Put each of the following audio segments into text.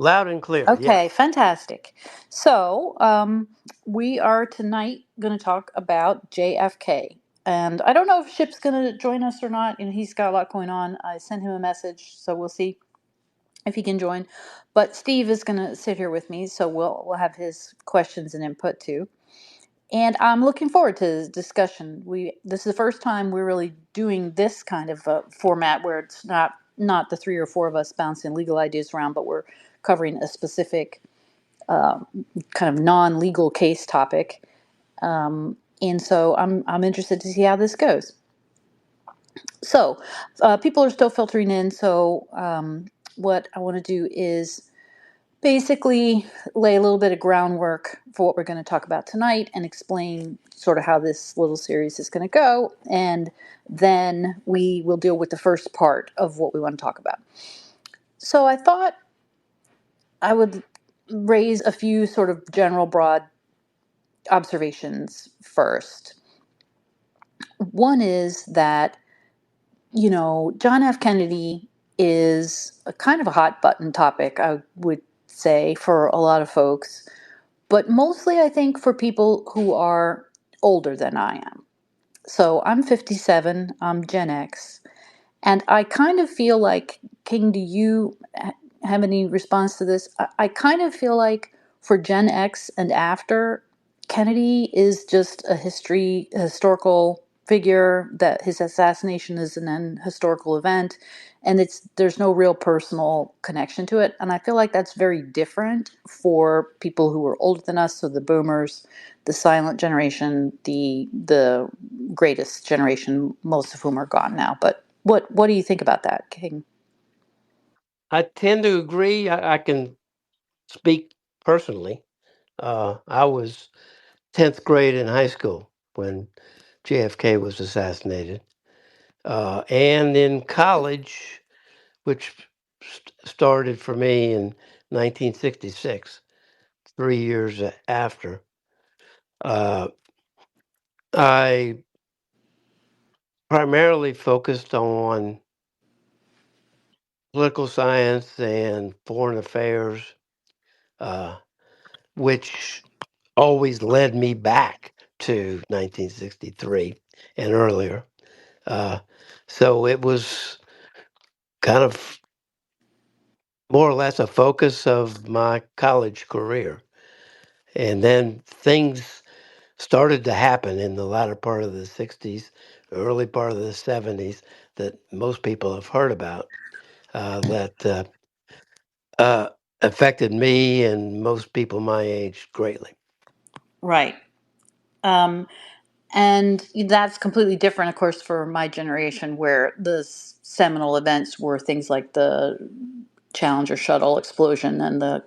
Loud and clear, Okay, yes. fantastic. So, we are tonight going to talk about JFK. And I don't know if Ship's going to join us or not. And he's got a lot going on. I sent him a message, so we'll see if he can join. But Steve is going to sit here with me, so we'll have his questions and input too. And I'm looking forward to the discussion. This is the first time we're really doing this kind of format where it's not the three or four of us bouncing legal ideas around, but we're covering a specific kind of non-legal case topic. And so I'm interested to see how this goes. So people are still filtering in. So what I want to do is basically lay a little bit of groundwork for what we're going to talk about tonight and explain sort of how this little series is going to go. And then we will deal with the first part of what we want to talk about. So I thought I would raise a few sort of general broad observations first. One is that, John F. Kennedy is a kind of a hot button topic, I would say, for a lot of folks, but mostly I think for people who are older than I am. So I'm 57, I'm Gen X, and I kind of feel like, King, do you have any response to this? I kind of feel like for Gen X and after, Kennedy is just a historical figure, that his assassination is an historical event, and there's no real personal connection to it. And I feel like that's very different for people who are older than us, so the boomers, the silent generation, the greatest generation, most of whom are gone now. But what do you think about that, King? I tend to agree. I can speak personally. I was 10th grade in high school when JFK was assassinated. And in college, which started for me in 1966, 3 years after, uh, I primarily focused on political science and foreign affairs, uh, which always led me back to 1963 and earlier. Uh, so it was kind of more or less a focus of my college career. And then things started to happen in the latter part of the 60s, early part of the 70s that most people have heard about that uh, affected me and most people my age greatly. Right. Um, and that's completely different, of course, for my generation, where the seminal events were things like the Challenger shuttle explosion and the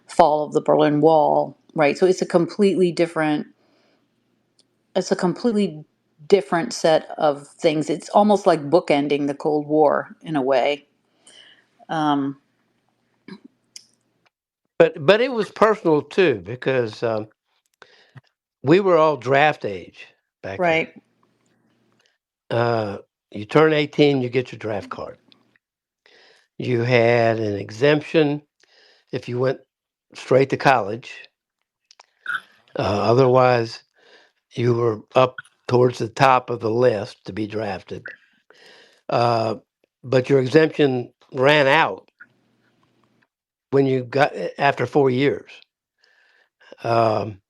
fall of the Berlin Wall. Right. So it's a completely different set of things. It's almost like bookending the Cold War in a way. Um, But it was personal too because we were all draft age back then. right. Uh, you turn 18, you get your draft card. You had an exemption if you went straight to college. Otherwise, you were up towards the top of the list to be drafted. Uh, but your exemption ran out when you got after 4 years. Um,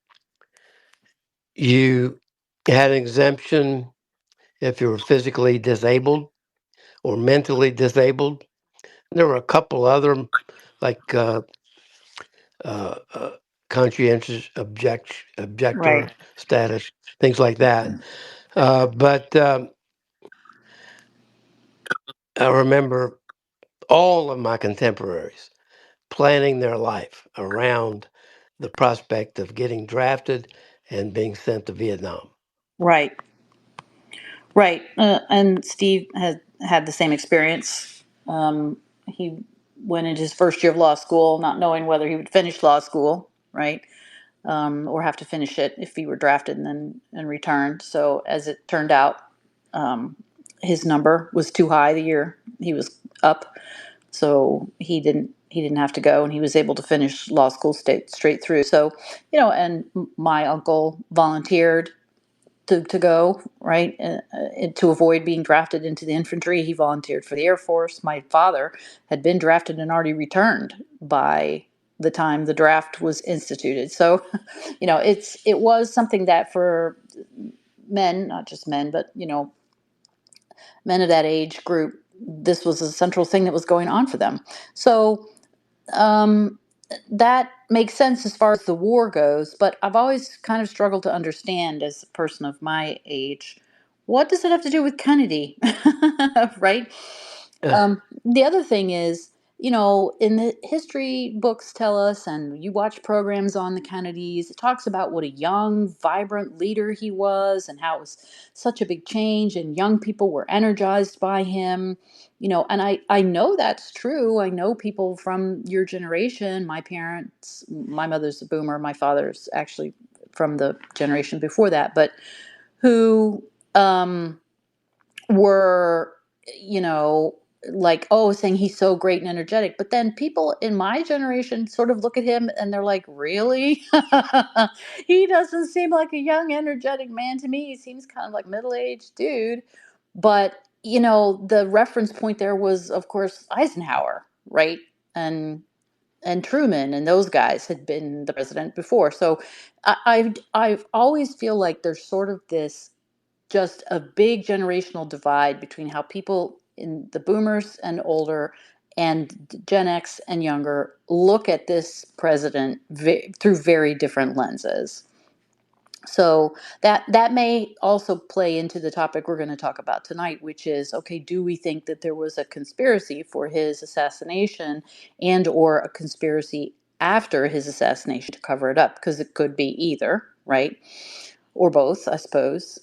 you had an exemption if you were physically disabled or mentally disabled. There were a couple other like uh, uh, conscientious objector Right. status, things like that. But I remember all of my contemporaries planning their life around the prospect of getting drafted and being sent to Vietnam. Right. Right. And Steve has had the same experience. He went into his first year of law school not knowing whether he would finish law school, right? Or have to finish it if he were drafted and then and returned. So as it turned out, um, his number was too high the year he was up. So he didn't have to go, and he was able to finish law school straight through. So, and my uncle volunteered to go, right? To avoid being drafted into the infantry, he volunteered for the Air Force. My father had been drafted and already returned by the time the draft was instituted. So, it was something that for men, not just men, but men of that age group, this was a central thing that was going on for them. So um, that makes sense as far as the war goes, but I've always kind of struggled to understand as a person of my age, what does it have to do with Kennedy? Right? Uh, The other thing is, in the history books tell us, and you watch programs on the Kennedys, it talks about what a young, vibrant leader he was and how it was such a big change and young people were energized by him. And I know that's true. I know people from your generation, my parents, my mother's a boomer, my father's actually from the generation before that, but who um, were, you know, like, oh, saying he's so great and energetic. But then people in my generation sort of look at him and they're like, really? He doesn't seem like a young, energetic man to me. He seems kind of like middle-aged dude. But, the reference point there was, of course, Eisenhower, right? And Truman and those guys had been the president before. So I've always feel like there's sort of this just a big generational divide between how people in the boomers and older and Gen X and younger look at this president through very different lenses. So that may also play into the topic we're going to talk about tonight, which is, okay, do we think that there was a conspiracy for his assassination and or a conspiracy after his assassination to cover it up? Because it could be either, right? Or both, I suppose.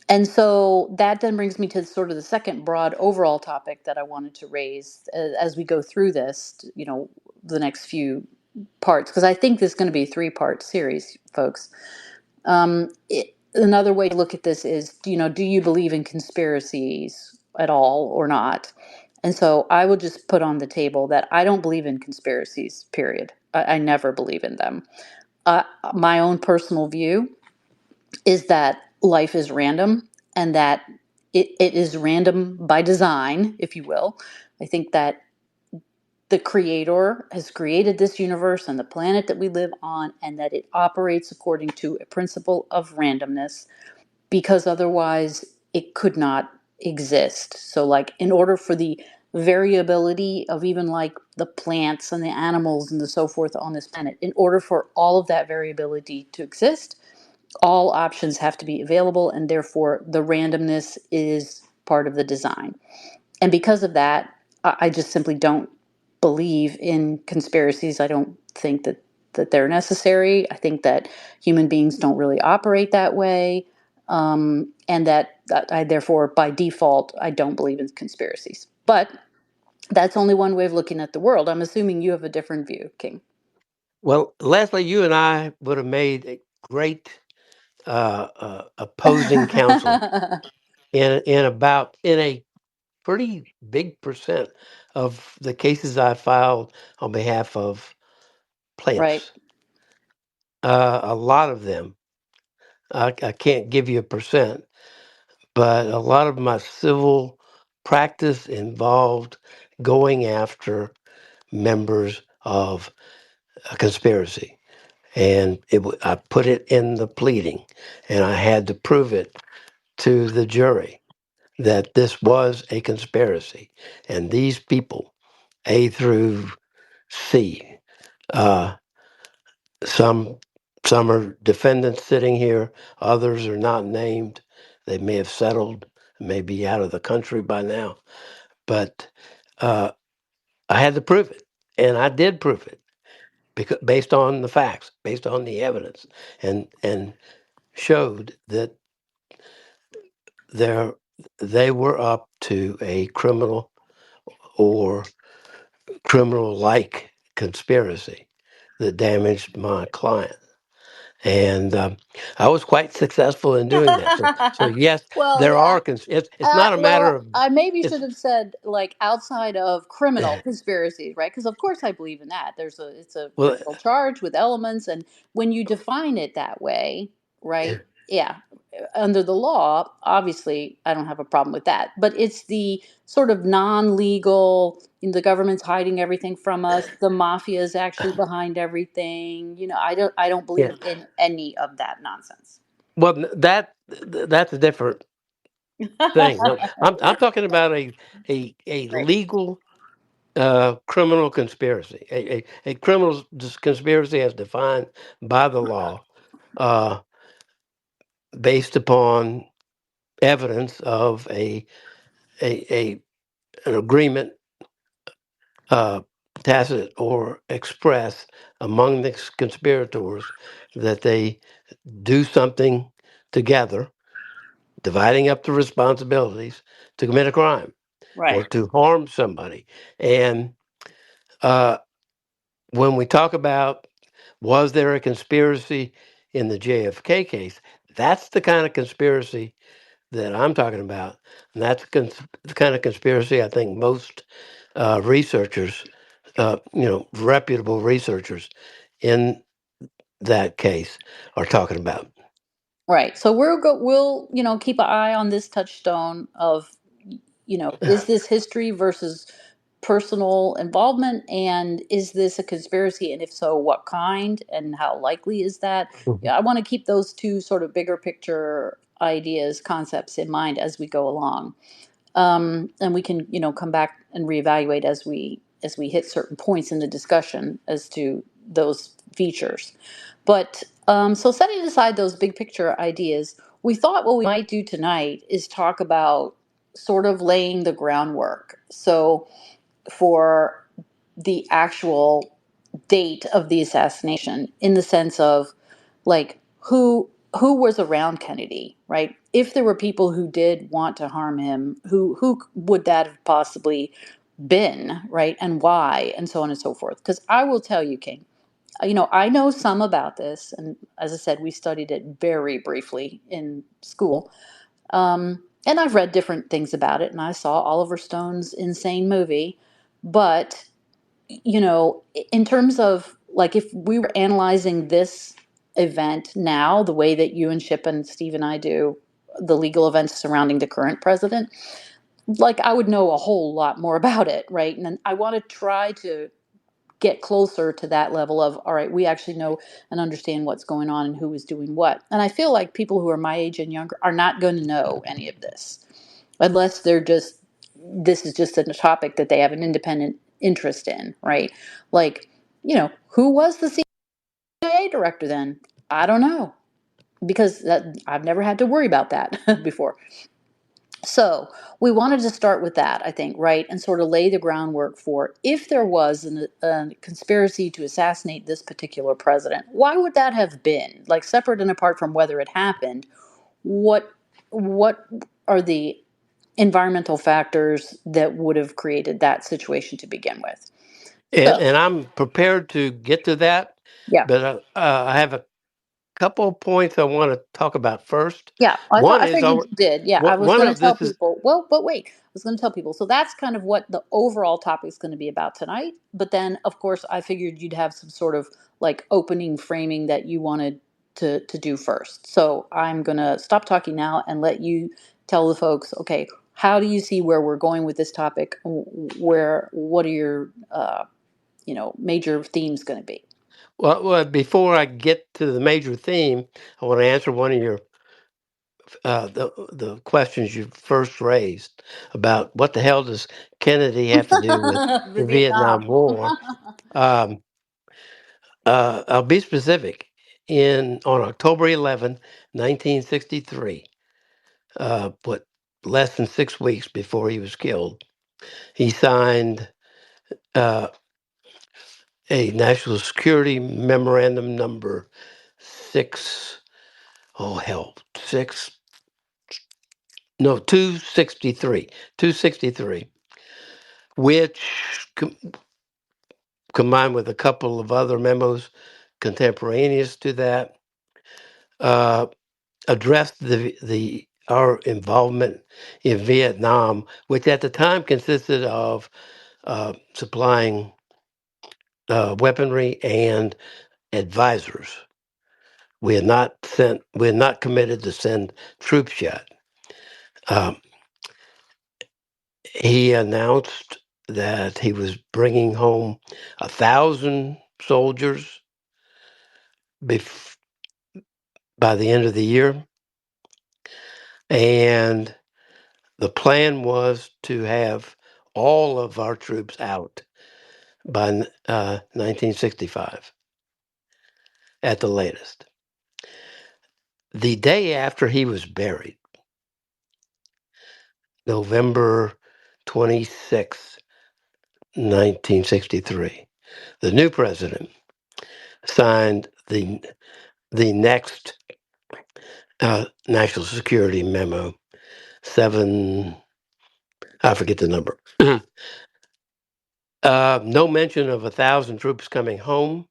And so that then brings me to sort of the second broad overall topic that I wanted to raise as we go through this, the next few parts, because I think this is going to be a three-part series, folks. Another way to look at this is, do you believe in conspiracies at all or not? And so I will just put on the table that I don't believe in conspiracies, period. I never believe in them. My own personal view is that life is random and that it is random by design, if you will. I think that the creator has created this universe and the planet that we live on, and that it operates according to a principle of randomness, because otherwise it could not exist. So, like, in order for the variability of even like the plants and the animals and the so forth on this planet, in order for all of that variability to exist, all options have to be available, and therefore the randomness is part of the design. And because of that, I just simply don't believe in conspiracies. I don't think that they're necessary. I think that human beings don't really operate that way, and that I therefore, by default, I don't believe in conspiracies. But that's only one way of looking at the world. I'm assuming you have a different view, King. well, Leslie, you and I would have made a great opposing counsel in a pretty big percent of the cases I filed on behalf of Right. plaintiffs. A lot of them, I can't give you a percent, but a lot of my civil practice involved going after members of a conspiracy. And I put it in the pleading, and I had to prove it to the jury that this was a conspiracy. And these people, A through C, uh, some some are defendants sitting here, others are not named. They may have settled, may be out of the country by now. But uh, I had to prove it, and I did prove it because based on the facts, based on the evidence, and showed that there they were up to a criminal or criminal like conspiracy that damaged my client. and I was quite successful in doing that. So yes, Well, there yeah. are. It's not a matter of I maybe it's. should have said like outside of criminal conspiracies, right? Because of course I believe in that. It's a Well, criminal charge with elements, and when you define it that way, right? Yeah, under the law, obviously I don't have a problem with that. But it's the sort of non-legal. The government's hiding everything from us. The mafia is actually behind everything. I don't yeah. believe in any of that nonsense. Well, that's a different thing. No, I'm talking about a Right. legal criminal conspiracy, a criminal conspiracy as defined by the law, uh, based upon evidence of a an agreement, uh, tacit or express, among the conspirators that they do something together, dividing up the responsibilities to commit a crime or Right. to harm somebody. And uh, when we talk about was there a conspiracy in the JFK case, that's the kind of conspiracy that I'm talking about. And that's the kind of conspiracy I think most researchers, reputable researchers in that case are talking about. Right. So we'll keep an eye on this touchstone of is this history versus personal involvement, and is this a conspiracy, and if so what kind and how likely is that? Mhm. Yeah, I want to keep those two sort of bigger picture ideas, concepts in mind as we go along. And we can come back and reevaluate as we hit certain points in the discussion as to those features. But so setting aside those big picture ideas, we thought what we might do tonight is talk about sort of laying the groundwork. So for the actual date of the assassination, in the sense of like who was around Kennedy, right? If there were people who did want to harm him, who would that have possibly been, right? And why, and so on and so forth. Because I will tell you, King, I know some about this, and as I said, we studied it very briefly in school. And I've read different things about it, and I saw Oliver Stone's insane movie. But in terms of like if we were analyzing this event now, the way that you and Ship and Steve and I do the legal events surrounding the current president, like I would know a whole lot more about it, right? And then I want to try to get closer to that level of, all right, we actually know and understand what's going on and who is doing what. And I feel like people who are my age and younger are not going to know any of this unless this is just a topic that they have an independent interest in, right? Like, who was the CIA director then? I don't know, because I've never had to worry about that before. So we wanted to start with that, I think, right? And sort of lay the groundwork for if there was a conspiracy to assassinate this particular president, why would that have been? Like, separate and apart from whether it happened, what what are the environmental factors that would have created that situation to begin with? and, So, and I'm prepared to get to that, yeah. but I have a couple of points I want to talk about first. Yeah, One I is figured you did. Yeah, I was one going to of tell this is people. Well, but wait, I was going to tell people. So that's kind of what the overall topic is going to be about tonight. But then, of course, I figured you'd have some sort of like opening framing that you wanted to do first. So I'm going to stop talking now and let you tell the folks. Okay, how do you see where we're going with this topic? What are your major themes going to be? well. Before I get to the major theme, I want to answer one of your the questions you first raised about what the hell does Kennedy have to do with The the Vietnam Vietnam. War. Um, I'll be specific. On October 11, 1963, but less than 6 weeks before he was killed, he signed uh, a national security memorandum number six. Oh hell, six. No, 263, which combined with a couple of other memos contemporaneous to that, uh, addressed the our involvement in Vietnam, which at the time consisted of supplying weaponry and advisors. We had not committed to send troops yet. Um, he announced that he was bringing home 1,000 soldiers bef- by the end of the year, and the plan was to have all of our troops out by 1965 at the latest. The day after he was buried, November 26th, 1963, the new president signed the next national security memo, seven, I forget the number. No mention of 1,000 troops coming home.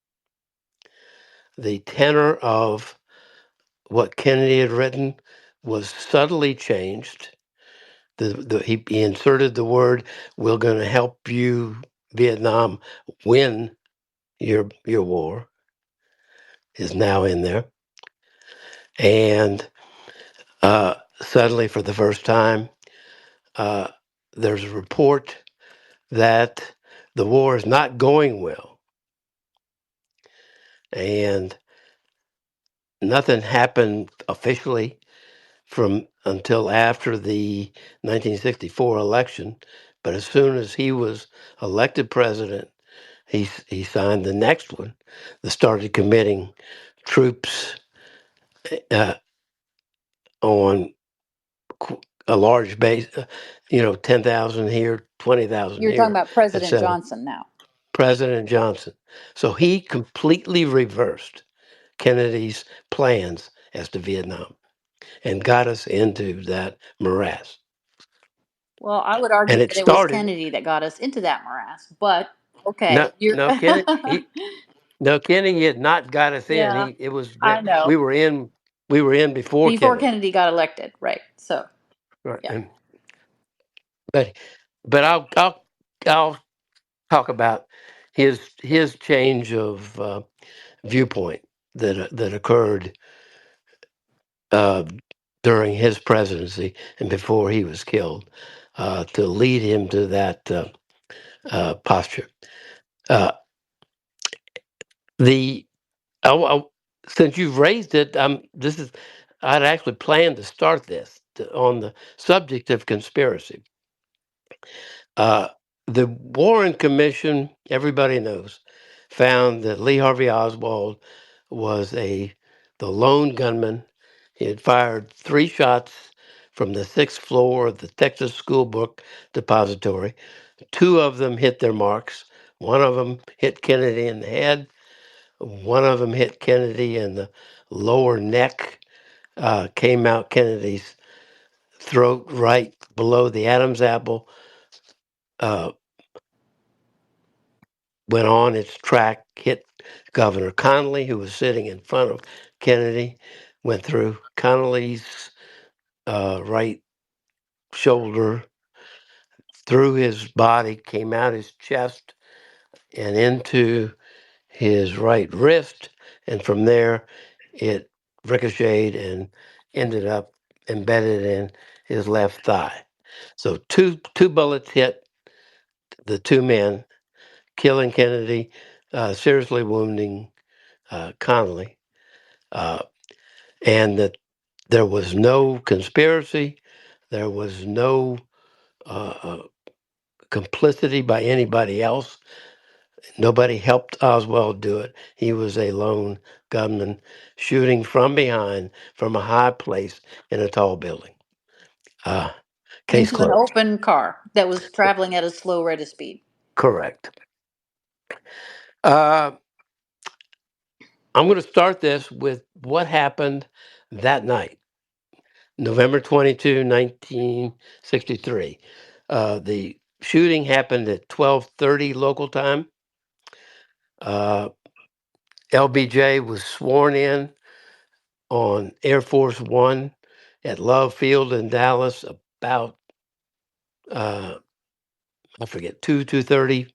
The tenor of what Kennedy had written was subtly changed. He inserted the word, "We're going to help you, Vietnam, win your war," is now in there. And suddenly, for the first time, uh, there's a report that the war is not going well. And nothing happened officially from until after the 1964 election. But as soon as he was elected president, he signed the next one that started committing troops uh, on a large base, 10,000 here, 20,000 You're talking here, about President etc. Johnson now. President Johnson. So he completely reversed Kennedy's plans as to Vietnam and got us into that morass. Well, I would argue And it that it was started. Kennedy that got us into that morass, but No, okay, you're no, Kennedy. No, Kennedy had not got us in. yeah, He it was I know. we were in. We were in before Before Kennedy. Kennedy got elected, right? So, Right. yeah. But I'll talk about his change of viewpoint that occurred uh, during his presidency and before he was killed to lead him to that posture. Uh, the since you've raised it, I'd actually planned to start on the subject of conspiracy. Uh, the Warren Commission, everybody knows, found that Lee Harvey Oswald was the lone gunman. He had fired 3 shots from the 6th floor of the Texas School Book Depository. 2 of them hit their marks. One of them hit Kennedy in the head. One of them hit Kennedy in the lower neck, came out Kennedy's throat right below the Adam's apple, uh, went on its track, hit Governor Connolly, who was sitting in front of Kennedy, went through Connolly's right shoulder, through his body, came out his chest, and into his right wrist. And from there, it ricocheted and ended up embedded in his left thigh. So two bullets hit the 2 men, killing Kennedy, seriously wounding Connolly, uh, and that there was no conspiracy, there was no complicity by anybody else. Nobody helped Oswald do it. He was a lone gunman shooting from behind from a high place in a tall building. Uh, Case Into an closed. open car that was traveling at a slow rate of speed. Correct. Uh, I'm going to start this with what happened that night, November 22, 1963. The shooting happened at 12:30 local time. Uh, LBJ was sworn in on Air Force One at Love Field in Dallas about uh, I forget 2:30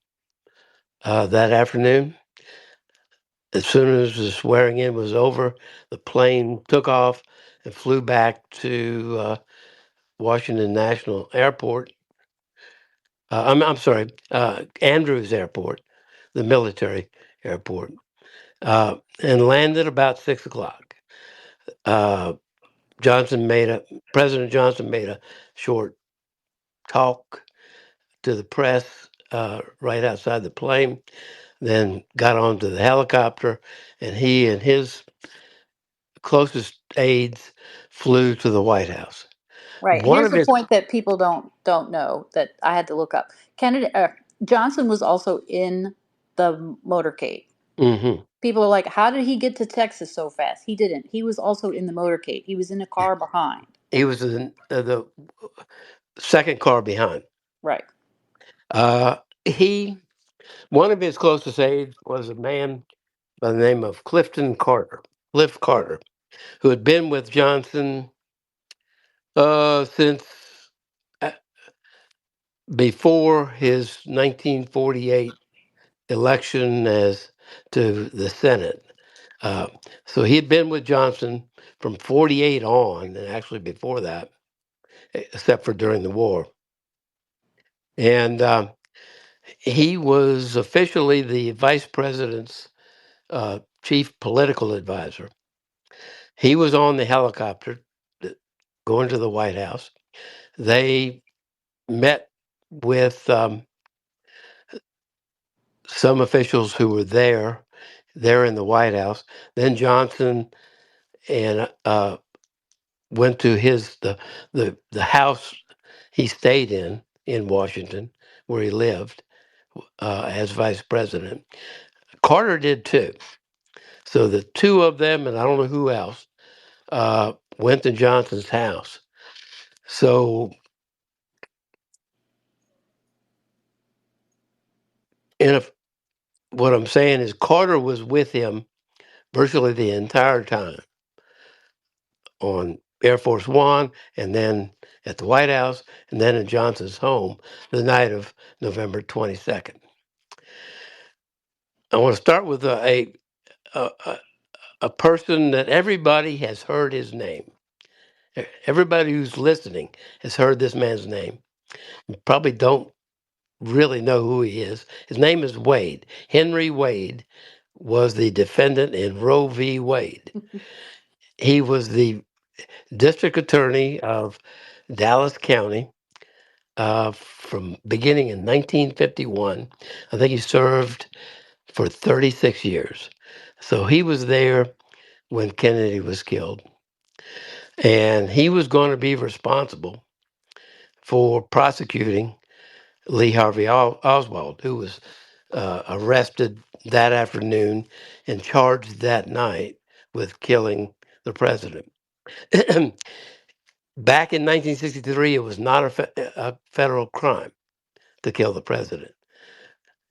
that afternoon. As soon as the swearing in was over, the plane took off and flew back to Washington National Airport. I'm sorry, Andrews Airport, the military airport, and landed about 6 o'clock. Uh, Johnson made a President Johnson made a short talk to the press right outside the plane, then got onto the helicopter, and he and his closest aides flew to the White House. Right. One Here's of the his, point that people don't know that I had to look up. Kennedy Johnson was also in the motorcade. hmm People are like, "How did he get to Texas so fast?" He didn't. He was also in the motorcade. He was in a car behind. he was in the second car behind. Right. He One of his closest aides was a man by the name of Cliff Carter, who had been with Johnson since uh, before his 1948 election as to the Senate. Uh, so he had been with Johnson from 48 on, and actually before that, except for during the war. And he was officially the vice president's chief political advisor. He was on the helicopter going to the White House. They met with some officials who were there in the White House. Then Johnson and went to the house he stayed in Washington, where he lived as vice president. Carter did too. So the two of them, and I don't know who else, went to Johnson's house. So in a, what I'm saying is Carter was with him virtually the entire time on Air Force One, and then at the White House, and then in Johnson's home the night of November 22nd. I want to start with a, a, a person that everybody has heard his name. Everybody who's listening has heard this man's name. You probably don't really know who he is. His name is Wade. Henry Wade was the defendant in Roe v. Wade. He was the district attorney of Dallas County from beginning in 1951. I think he served for 36 years. So he was there when Kennedy was killed. And he was going to be responsible for prosecuting Lee Harvey Oswald, who was arrested that afternoon and charged that night with killing the president. Back in 1963, it was not a federal crime to kill the president.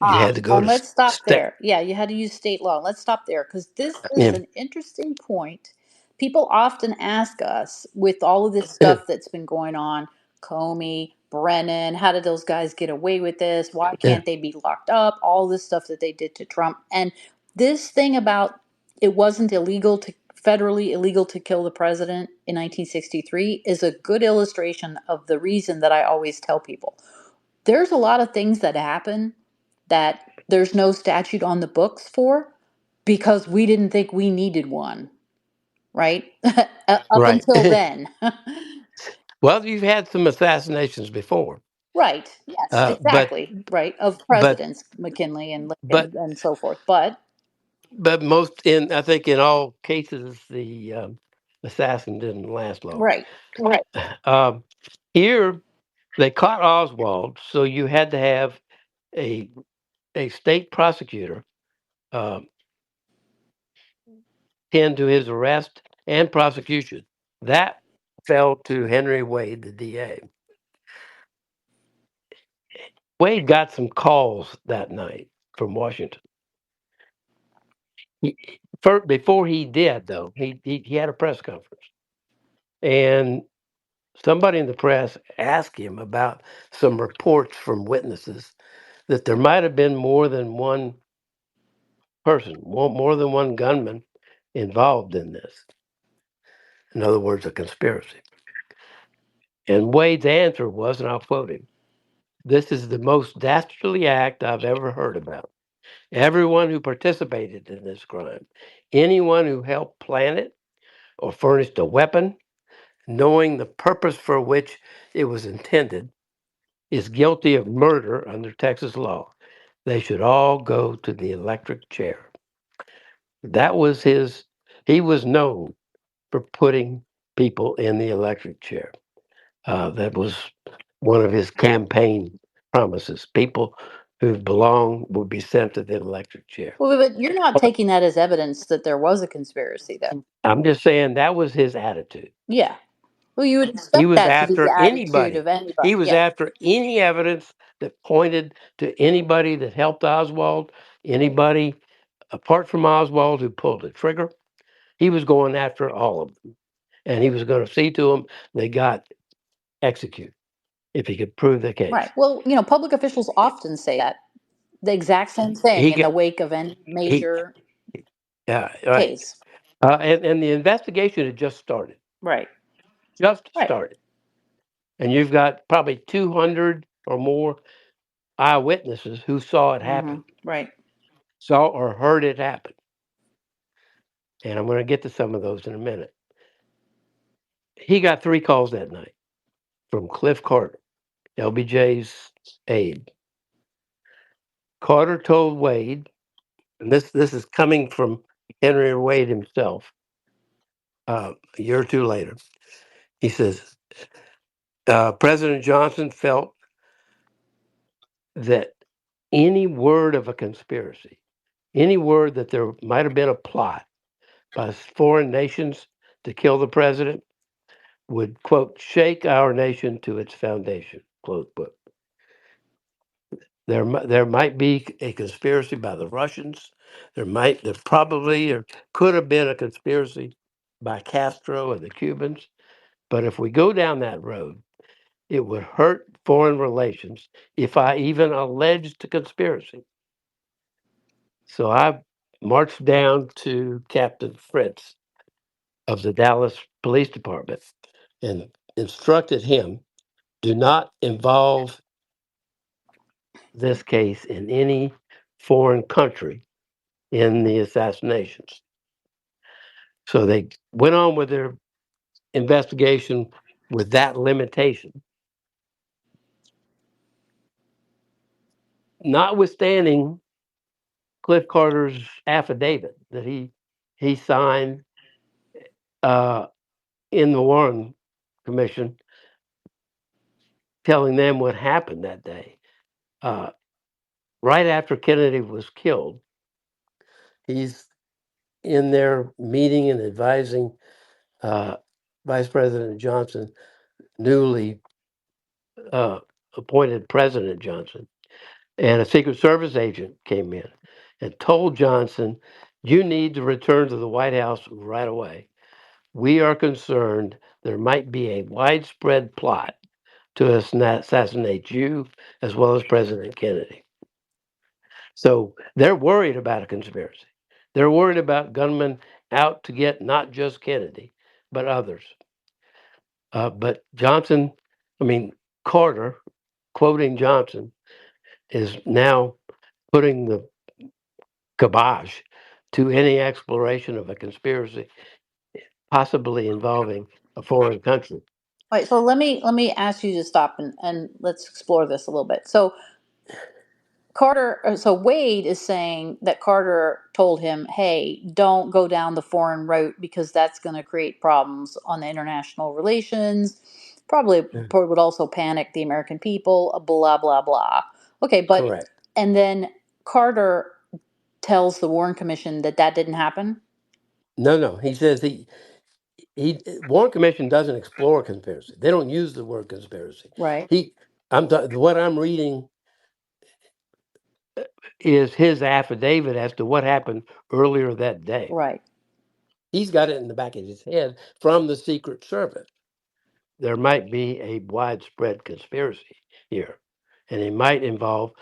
You Ah, had to go and to let's stop state. there. Yeah, you had to use state law. Let's stop there because this is Yeah. an interesting point. People often ask us, with all of this stuff that's been going on, Comey, Brennan, how did those guys get away with this? Why Yeah. can't they be locked up? All this stuff that they did to Trump. And this thing about it wasn't illegal to federally illegal to kill the president in 1963 is a good illustration of the reason that I always tell people there's a lot of things that happen that there's no statute on the books for because we didn't think we needed one, right? Up Right. until then. Well, you've had some assassinations before, Right. Yes, uh, but exactly. Right. Of but presidents, McKinley and but Lincoln and so forth. But but most in I think in all cases the assassin didn't last long. right. Right. Um, Here they caught Oswald, so you had to have a a state prosecutor um, tend to his arrest and prosecution. That fell to Henry Wade, the DA. Wade got some calls that night from Washington. Before he did, though, he had a press conference, and somebody in the press asked him about some reports from witnesses that there might have been more than one person, more than one gunman involved in this. In other words, a conspiracy. And Wade's answer was, and I'll quote him: "This is the most dastardly act I've ever heard about. Everyone who participated in this crime, anyone who helped plan it or furnished a weapon, knowing the purpose for which it was intended, is guilty of murder under Texas law. They should all go to the electric chair." That was he was known for putting people in the electric chair. That was one of his campaign promises. People who belong would be sent to the electric chair. Well, but you're not taking that as evidence that there was a conspiracy, though. I'm just saying that was his attitude. Yeah. Well, you would He expect was that to be the after attitude anybody. of anybody. He was Yeah. after any evidence that pointed to anybody that helped Oswald, anybody apart from Oswald who pulled the trigger. He was going after all of them. And he was going to see to them they got executed if he could prove the case. Right. Well, public officials often say that the exact same thing He in the got, wake of any he, major yeah, right. case. And the investigation had just started, Right. just Right. started. And you've got probably 200 or more eyewitnesses who saw it happen, Right. saw or heard it happen. And I'm going to get to some of those in a minute. He got 3 calls that night from Cliff Carter, LBJ's aide. Carter told Wade, and this is coming from Henry Wade himself, a year or two later. He says, President Johnson felt that any word of a conspiracy, any word that there might have been a plot by foreign nations to kill the president would, quote, shake our nation to its foundation, close quote. There might be a conspiracy by the Russians. There probably or could have been a conspiracy by Castro and the Cubans. But if we go down that road, it would hurt foreign relations if I even alleged a conspiracy. So I marched down to Captain Fritz of the Dallas Police Department and instructed him, do not involve this case in any foreign country in the assassinations. So they went on with their investigation with that limitation, notwithstanding Cliff Carter's affidavit that he signed uh, in the Warren Commission, telling them what happened that day. Uh, right after Kennedy was killed, he's in there meeting and advising uh, Vice President Johnson, newly uh, appointed President Johnson, and a Secret Service agent came in and told Johnson, "You need to return to the White House right away. We are concerned there might be a widespread plot to assassinate you as well as President Kennedy." So they're worried about a conspiracy. They're worried about gunmen out to get not just Kennedy, but others. But Johnson, I mean, Carter, quoting Johnson, is now putting the kibosh to any exploration of a conspiracy, possibly involving a foreign country. All right. So let me ask you to stop and let's explore this a little bit. So Wade is saying that Carter told him, "Hey, don't go down the foreign route because that's going to create problems on the international relations. Yeah. Probably would also panic the American people. Blah blah blah." Okay, but Correct. and then Carter tells the Warren Commission that that didn't happen. No, no. He says he Warren Commission doesn't explore conspiracy. They don't use the word conspiracy. Right. He, what I'm reading is his affidavit as to what happened earlier that day. Right. He's got it in the back of his head from the Secret Service. There might be a widespread conspiracy here, and it might involve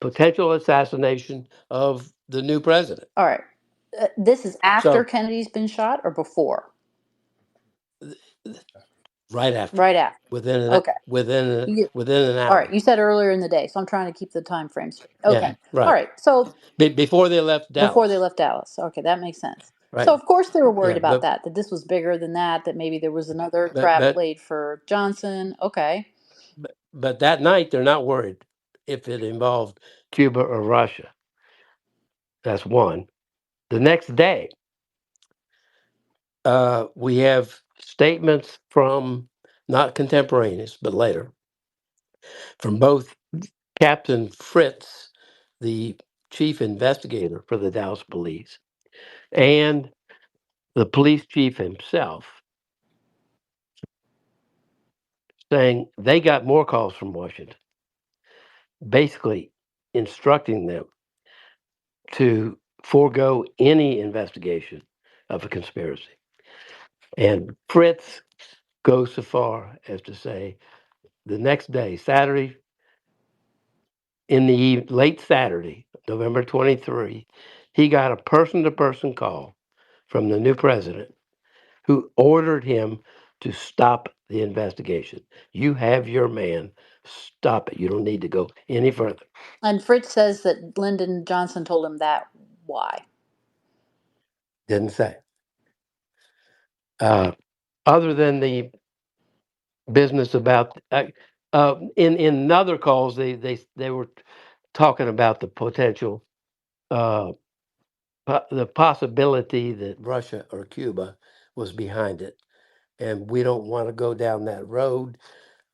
potential assassination of the new president. All right. This is after So, Kennedy's been shot or before? right after, Right after. Okay. You, within an all right. hour. You said earlier in the day, so I'm trying to keep the time frame straight. Yeah, Okay. All right. right. So Before they left before they Dallas, left Dallas. Okay, that makes sense. So right? of course they were worried Yeah, about that, that this was bigger than that, that maybe there was another but trap but laid for Johnson. Okay. but that night they're not worried if it involved Cuba or Russia. That's one. The next day, we have statements from not contemporaneous, but later, from both Captain Fritz, the chief investigator for the Dallas police, and the police chief himself, saying they got more calls from Washington, basically instructing them to forego any investigation of a conspiracy. And Fritz goes so far as to say the next day, Saturday, in the late Saturday, November 23, he got a person to person call from the new president who ordered him to stop the investigation. You have your man. Stop it. You don't need to go any further. And Fritz says that Lyndon Johnson told him that. Why? Didn't say. Uh, Other than the business about, in other calls, they were talking about the potential, uh, the possibility that Russia or Cuba was behind it, and we don't want to go down that road.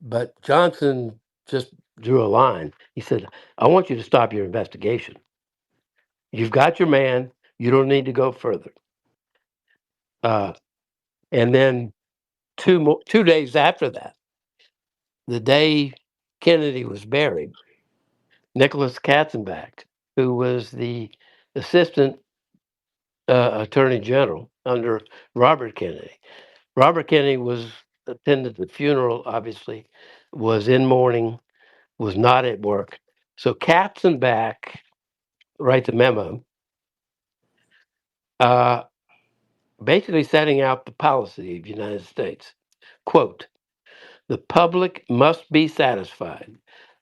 But Johnson just drew a line. He said, "I want you to stop your investigation. You've got your man. You don't need to go further." Uh, and then 2 days after that, the day Kennedy was buried, Nicholas Katzenbach, who was the assistant attorney general under Robert Kennedy. Robert Kennedy was attended the funeral, obviously, was in mourning, was not at work. So Katzenbach writes a memo, uh, basically setting out the policy of the United States. Quote, the public must be satisfied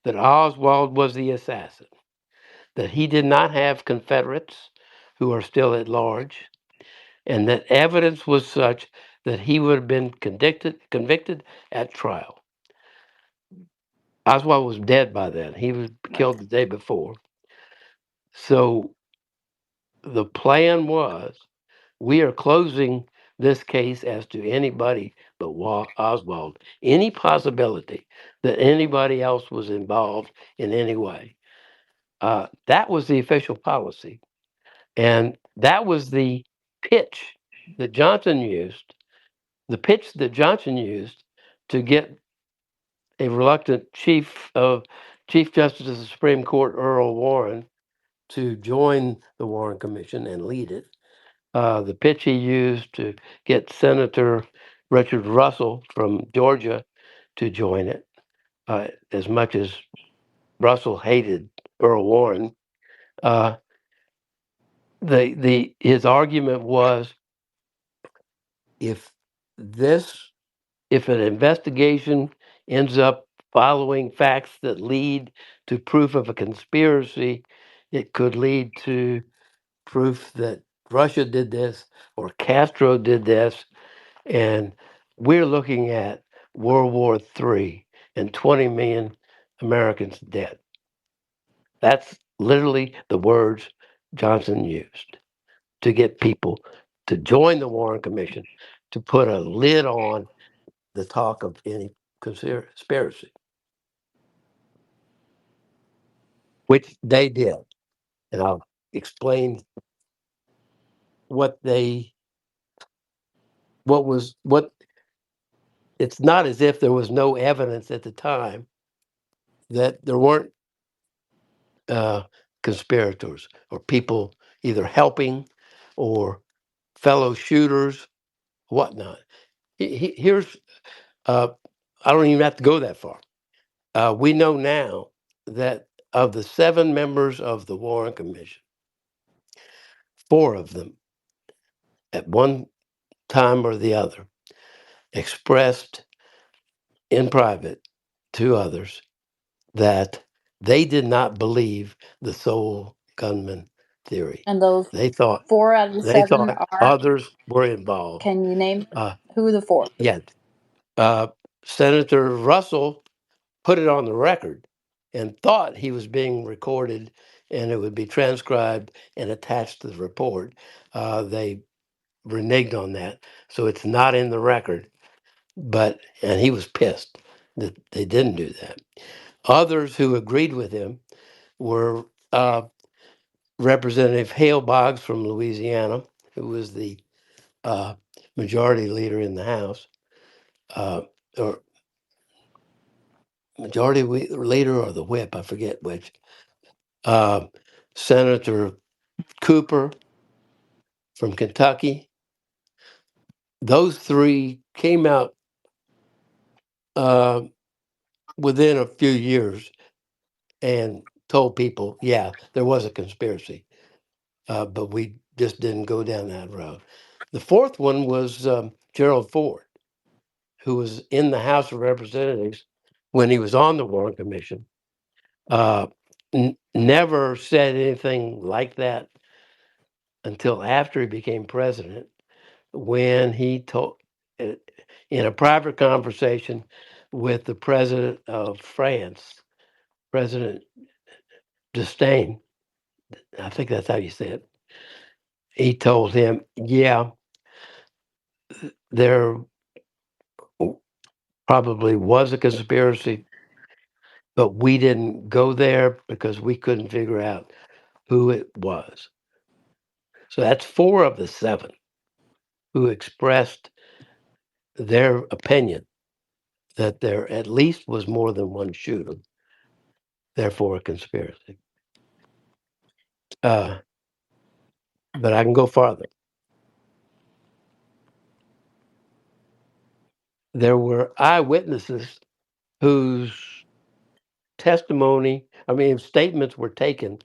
that Oswald was the assassin, that he did not have Confederates who are still at large, and that evidence was such that he would have been convicted at trial. Oswald was dead by then. He was Right. killed the day before. So the plan was we are closing this case as to anybody but Oswald. Any possibility that anybody else was involved in any way. That was the official policy. And that was the pitch that Johnson used, the pitch that Johnson used to get a reluctant Chief Justice of the Supreme Court, Earl Warren, to join the Warren Commission and lead it. The pitch he used to get Senator Richard Russell from Georgia to join it, as much as Russell hated Earl Warren. Uh, the his argument was if this if an investigation ends up following facts that lead to proof of a conspiracy, it could lead to proof that Russia did this or Castro did this. And we're looking at World War III and 20 million Americans dead. That's literally the words Johnson used to get people to join the Warren Commission, to put a lid on the talk of any conspiracy, which they did. And I'll explain what they, what, it's not as if there was no evidence at the time that there weren't uh, conspirators or people either helping or fellow shooters, whatnot. Here's uh, I don't even have to go that far. We know now that of the seven members of the Warren Commission, four of them at one time or the other expressed in private to others that they did not believe the sole gunman theory. And those They thought four out of the they seven thought are, others were involved. can you name Uh, who are the four? yeah, uh, Senator Russell put it on the record and thought he was being recorded and it would be transcribed and attached to the report. They reneged on that, so it's not in the record. And he was pissed that they didn't do that. Others who agreed with him were Representative Hale Boggs from Louisiana, who was the uh, majority leader in the House, uh, or leader or the whip, I forget which. Uh, Senator Cooper from Kentucky. Those three came out uh, within a few years and told people, yeah, there was a conspiracy, but we just didn't go down that road. The fourth one was Gerald Ford, who was in the House of Representatives when he was on the Warren Commission. Uh, Never said anything like that until after he became president, when he told, uh, in a private conversation with the president of France, President Disdain, I think that's how you say it. He told him, "Yeah, there probably was a conspiracy, but we didn't go there because we couldn't figure out who it was." So that's four of the seven who expressed their opinion that there at least was more than one shooter, therefore a conspiracy. Uh, but I can go farther. There were eyewitnesses whose statements were taken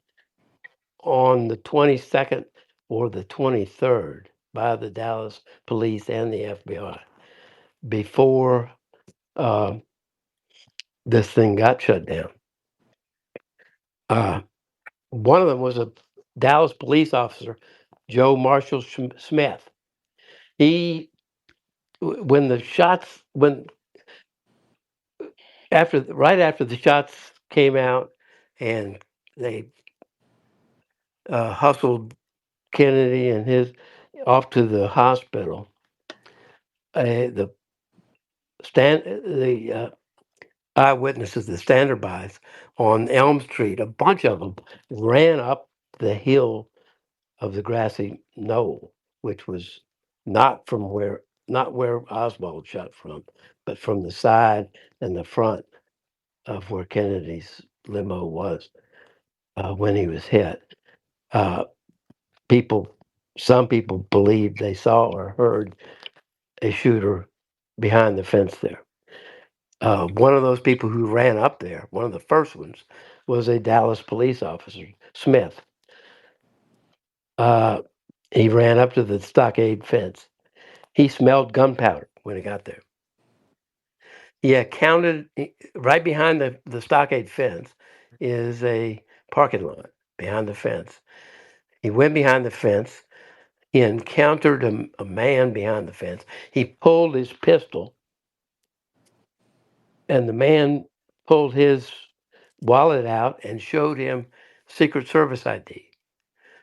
on the 22nd or the 23rd by the Dallas police and the FBI before uh, this thing got shut down. Uh, One of them was a Dallas police officer, Joe Marshall Smith. He, when the shots, when right after the shots came out, and they hustled Kennedy and his off to the hospital. The eyewitnesses, the standbys on Elm Street, a bunch of them ran up the hill of the grassy knoll, which was not from where not where Oswald shot from, but from the side and the front of where Kennedy's limo was when he was hit. Uh, people, some people believed they saw or heard a shooter behind the fence there. One of those people who ran up there, one of the first ones, was a Dallas police officer, Smith. Uh, he ran up to the stockade fence. He smelled gunpowder when he got there. He counted right behind the stockade fence is a parking lot behind the fence. He went behind the fence. He encountered a man behind the fence. He pulled his pistol, and the man pulled his wallet out and showed him Secret Service ID.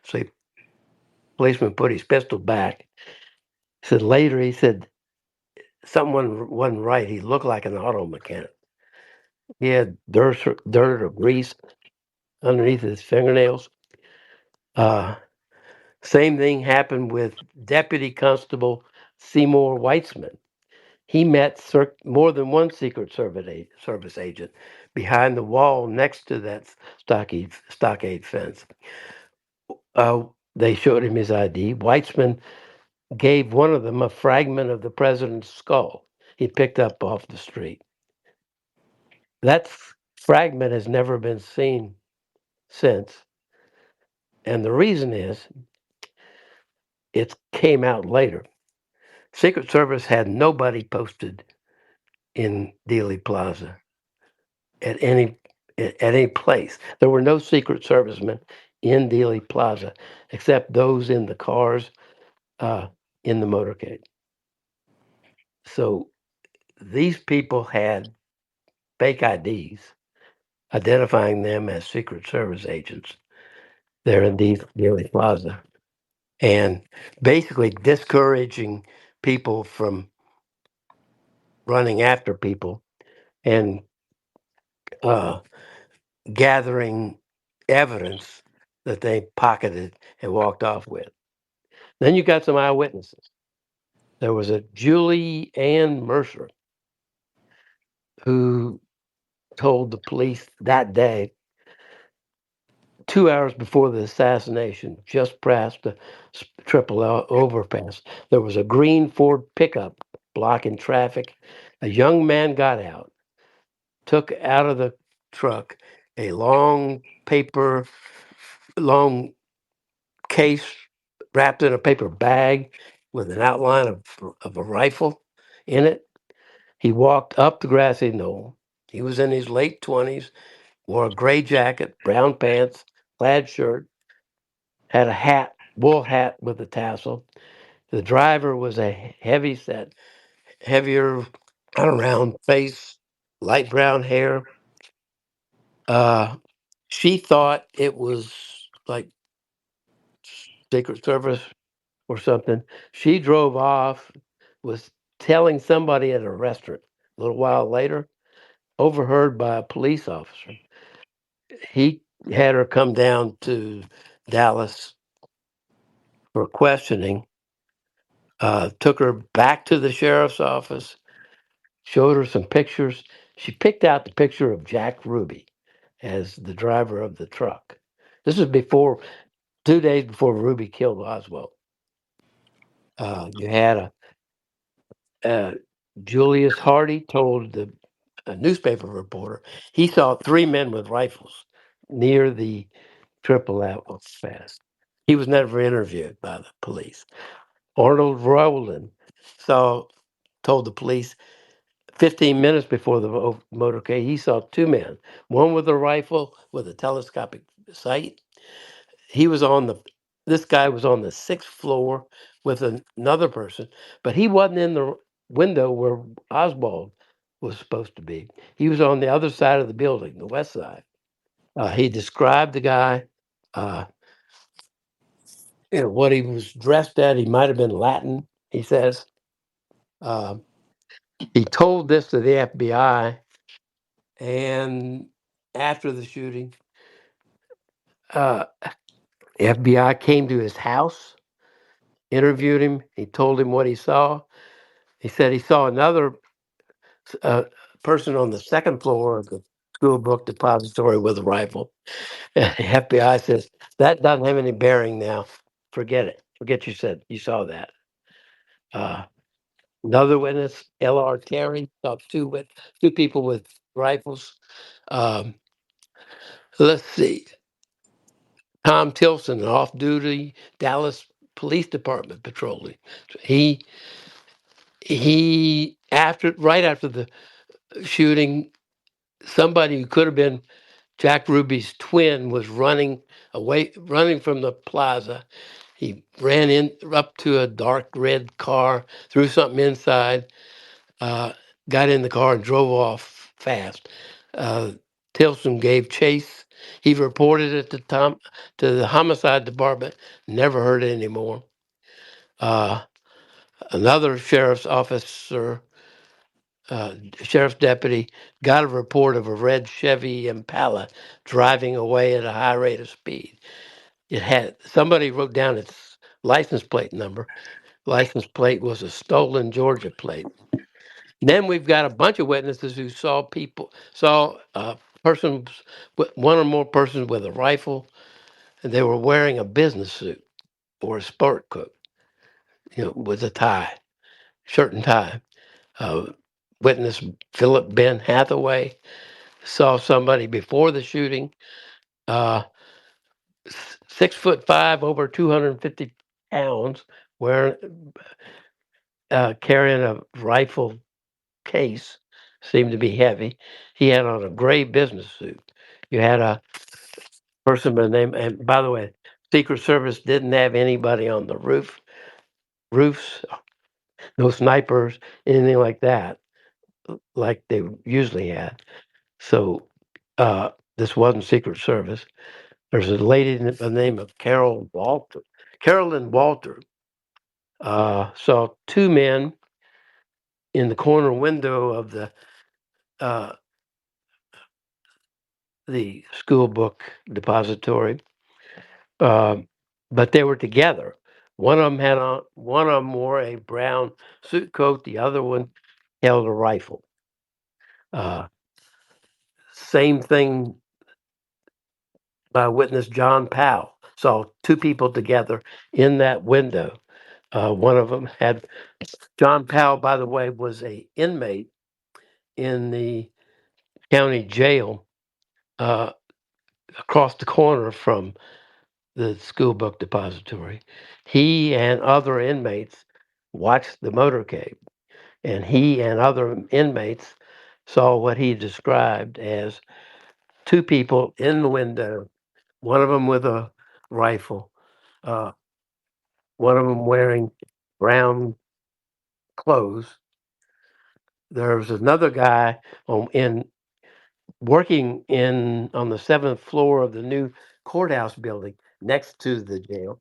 So the policeman put his pistol back. Said later, he said someone wasn't right. He looked like an auto mechanic. He had dirt or grease underneath his fingernails. Uh, Same thing happened with Deputy Constable Seymour Weitzman. He met more than one Secret Service agent behind the wall next to that stockade fence. Uh, they showed him his ID. Weitzman gave one of them a fragment of the president's skull he picked up off the street. That fragment has never been seen since. And the reason is it came out later. Secret Service had nobody posted in Dealey Plaza at any at any place. There were no Secret Servicemen in Dealey Plaza except those in the cars uh, in the motorcade. So these people had fake IDs identifying them as Secret Service agents there in Dealey Plaza, and basically discouraging people from running after people and uh, gathering evidence that they pocketed and walked off with. Then you got some eyewitnesses. There was a Julie Ann Mercer who told the police that day, 2 hours before the assassination, just past the overpass, there was a green Ford pickup blocking traffic. A young man got out, took out of the truck a long case wrapped in a paper bag with an outline of a rifle in it. He walked up the grassy knoll. He was in his late 20s, wore a gray jacket, brown pants, plaid shirt, had a wool hat with a tassel. The driver was a heavy set, heavier, kind of round face, light brown hair. Uh, she thought it was like Secret Service or something. She drove off, was telling somebody at a restaurant. A little while later, overheard by a police officer. He had her come down to Dallas for questioning, took her back to the sheriff's office, showed her some pictures. She picked out the picture of Jack Ruby as the driver of the truck. This was 2 days before Ruby killed Oswald. You had uh, Julius Hardy told a newspaper reporter he saw three men with rifles near the Triple Outlaws Fest. He was never interviewed by the police. Arnold Rowland saw told the police 15 minutes before the motorcade he saw two men, one with a rifle with a telescopic sight. He was on the This guy was on the sixth floor with another person, but he wasn't in the window where Oswald was supposed to be. He was on the other side of the building, the west side. He described the guy, uh, what he was dressed at. He might have been Latin, he says. Uh, he told this to the FBI, and after the shooting, uh, the FBI came to his house, interviewed him. He told him what he saw. He said he saw another uh, person on the second floor of the school book depository with a rifle. And the FBI says that doesn't have any bearing now. Forget it. Forget you saw that. Uh, Another witness, L.R. Terry, saw two people with rifles. Um, let's see. Tom Tilson, an off-duty Dallas Police Department patrolling. He right after the shooting, somebody who could have been Jack Ruby's twin was running from the plaza. He ran in up to a dark red car, threw something inside, uh, got in the car and drove off fast. Uh, Tilson gave chase. He reported it to the homicide department. Never heard it anymore. Uh, Another sheriff's deputy, got a report of a red Chevy Impala driving away at a high rate of speed. It had somebody wrote down its license plate number. License plate was a stolen Georgia plate. Then we've got a bunch of witnesses who saw persons, one or more persons with a rifle, and they were wearing a business suit or a sport coat, with a tie, shirt and tie. Uh, Witness Philip Ben Hathaway saw somebody before the shooting, uh, 6'5", over 250 pounds, wearing carrying a rifle case, seemed to be heavy. He had on a gray business suit. You had a person by the name, and by the way, Secret Service didn't have anybody on the roofs, no snipers, anything like that, like they usually had. So this wasn't Secret Service. There's a lady by the name of Carolyn Walter, saw two men in the corner window of uh, the school book depository, um, but they were together. One of them wore a brown suit coat. The other one held a rifle. Uh, Same thing by witness John Powell. Saw two people together in that window. One of them had John Powell, by the way, was a inmate in the county jail uh, across the corner from the school book depository. He and other inmates watched the motorcade, and he and other inmates saw what he described as two people in the window, one of them with a rifle, uh, one of them wearing brown clothes. There was another guy in working in on the seventh floor of the new courthouse building next to the jail,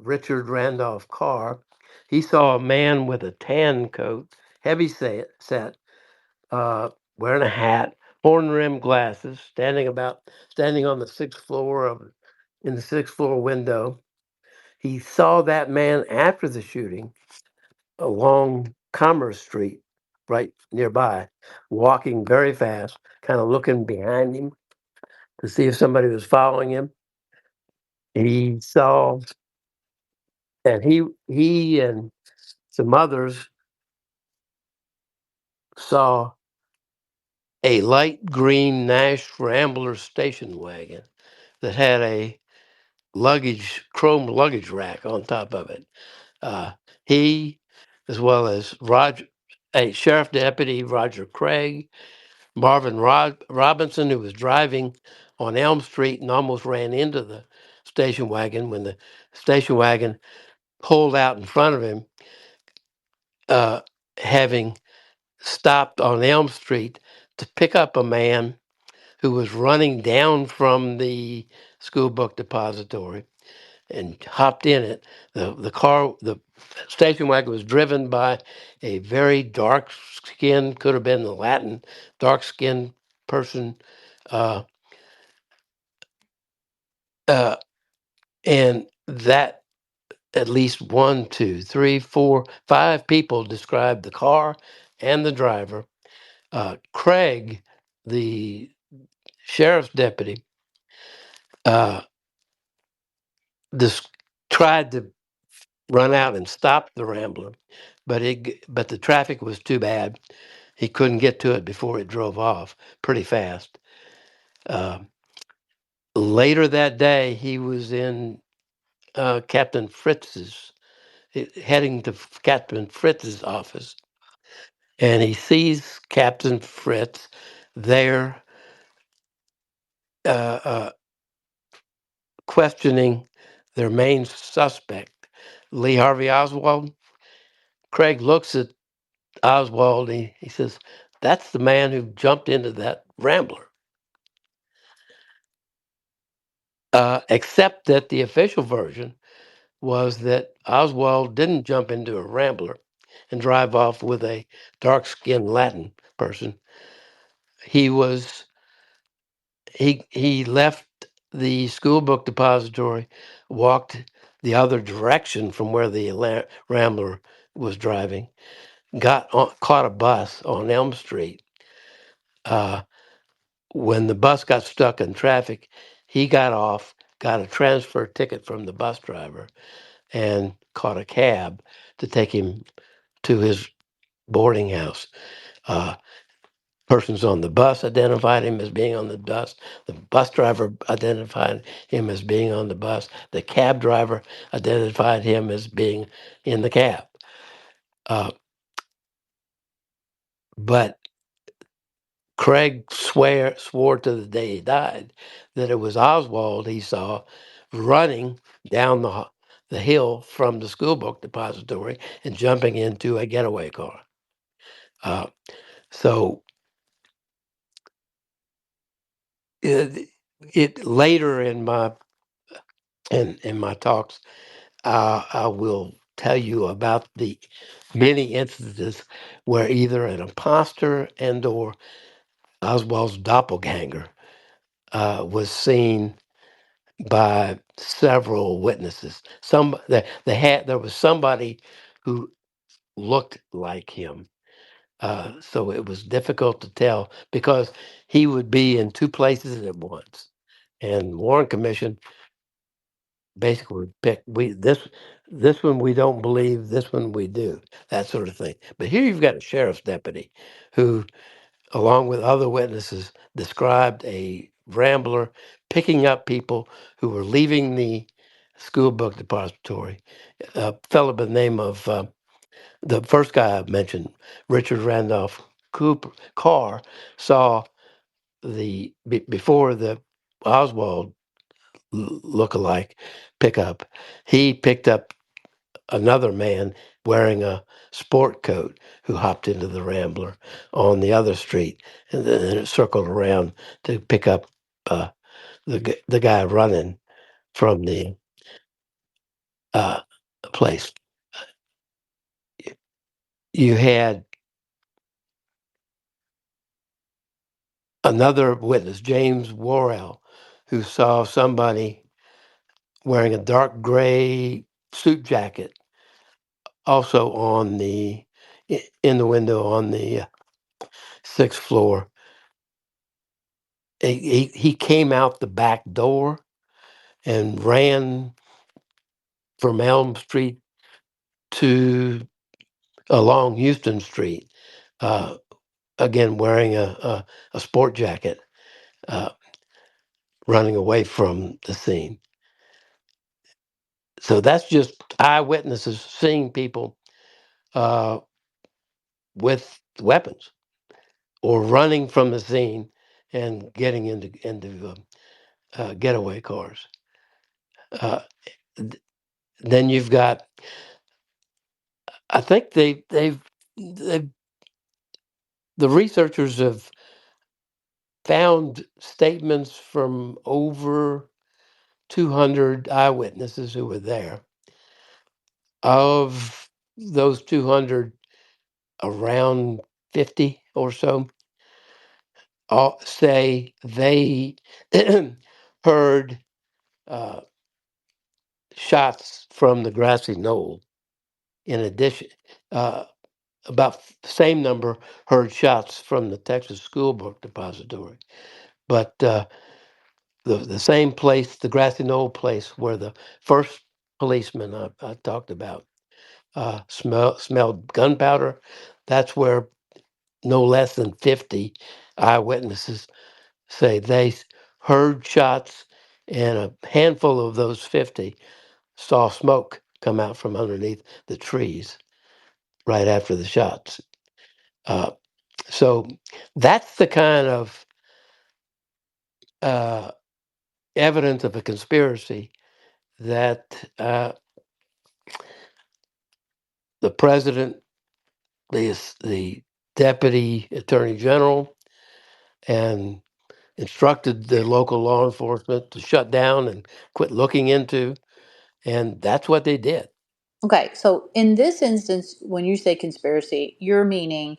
Richard Randolph Carr. He saw a man with a tan coat, heavy set, wearing a hat, horn rimmed glasses, standing on the sixth floor in the sixth floor window. He saw that man after the shooting along Commerce Street, right nearby, walking very fast, kind of looking behind him to see if somebody was following him. He saw, and he and some others saw a light green Nash Rambler station wagon that had a chrome luggage rack on top of it. Uh, he, as well as a sheriff deputy, Roger Craig, Marvin Robinson, who was driving on Elm Street and almost ran into the station wagon when the station wagon pulled out in front of him, uh, having stopped on Elm Street to pick up a man who was running down from the school book depository and hopped in it. The station wagon was driven by a very dark skinned, could have been the Latin, dark skinned person. Uh, uh, and that at least one, two, three, four, five people described the car and the driver. Craig, the sheriff's deputy, uh, this tried to run out and stop the Rambler, but the traffic was too bad. He couldn't get to it before it drove off pretty fast. Uh, Later that day, he was in Captain Fritz's, heading to Captain Fritz's office, and he sees Captain Fritz there uh, uh, questioning their main suspect, Lee Harvey Oswald. Craig looks at Oswald. He says, "That's the man who jumped into that Rambler." Except that the official version was that Oswald didn't jump into a Rambler and drive off with a dark-skinned Latin person. He was he left the school book depository, walked the other direction from where the Rambler was driving, caught a bus on Elm Street. Uh, when the bus got stuck in traffic, he got off, got a transfer ticket from the bus driver, and caught a cab to take him to his boarding house. Uh, Persons on the bus identified him as being on the bus. The bus driver identified him as being on the bus. The cab driver identified him as being in the cab. Uh, but Craig swore to the day he died that it was Oswald he saw running down the hill from the school book depository and jumping into a getaway car. Uh, so it, it later in my talks, I will tell you about the many instances where either an imposter and or Oswald's doppelganger was seen by several witnesses. There was somebody who looked like him. So it was difficult to tell because he would be in two places at once. And Warren Commission basically picked this one we don't believe, this one we do, that sort of thing. But here you've got a sheriff's deputy who, along with other witnesses, described a rambler picking up people who were leaving the school book depository. A fellow by the name of the first guy I mentioned, Richard Randolph Cooper Carr, saw before the Oswald look-alike pickup. He picked up another man wearing a sport coat who hopped into the Rambler on the other street, and then it circled around to pick up uh, the guy running from the uh, place. You had another witness, James Worrell, who saw somebody wearing a dark gray suit jacket, also in the window on the sixth floor. He came out the back door and ran from Elm Street to along Houston Street, uh, again wearing a sport jacket, uh, running away from the scene. So that's just eyewitnesses seeing people uh, with weapons or running from the scene and getting into getaway cars. Uh, th- then you've got, I think they've the researchers have found statements from over 200 eyewitnesses who were there. Of those 200, around 50 or so all say they heard uh, shots from the grassy knoll. In addition, uh, about the same number heard shots from the Texas School Book Depository. But the same place, the grassy knoll place where the first policeman I talked about smelled gunpowder, that's where no less than 50 eyewitnesses say they heard shots, and a handful of those 50 saw smoke come out from underneath the trees right after the shots. Uh, so that's the kind of uh, evidence of a conspiracy that the president, the deputy attorney general, and instructed the local law enforcement to shut down and quit looking into, and that's what they did. Okay, so in this instance, when you say conspiracy, you're meaning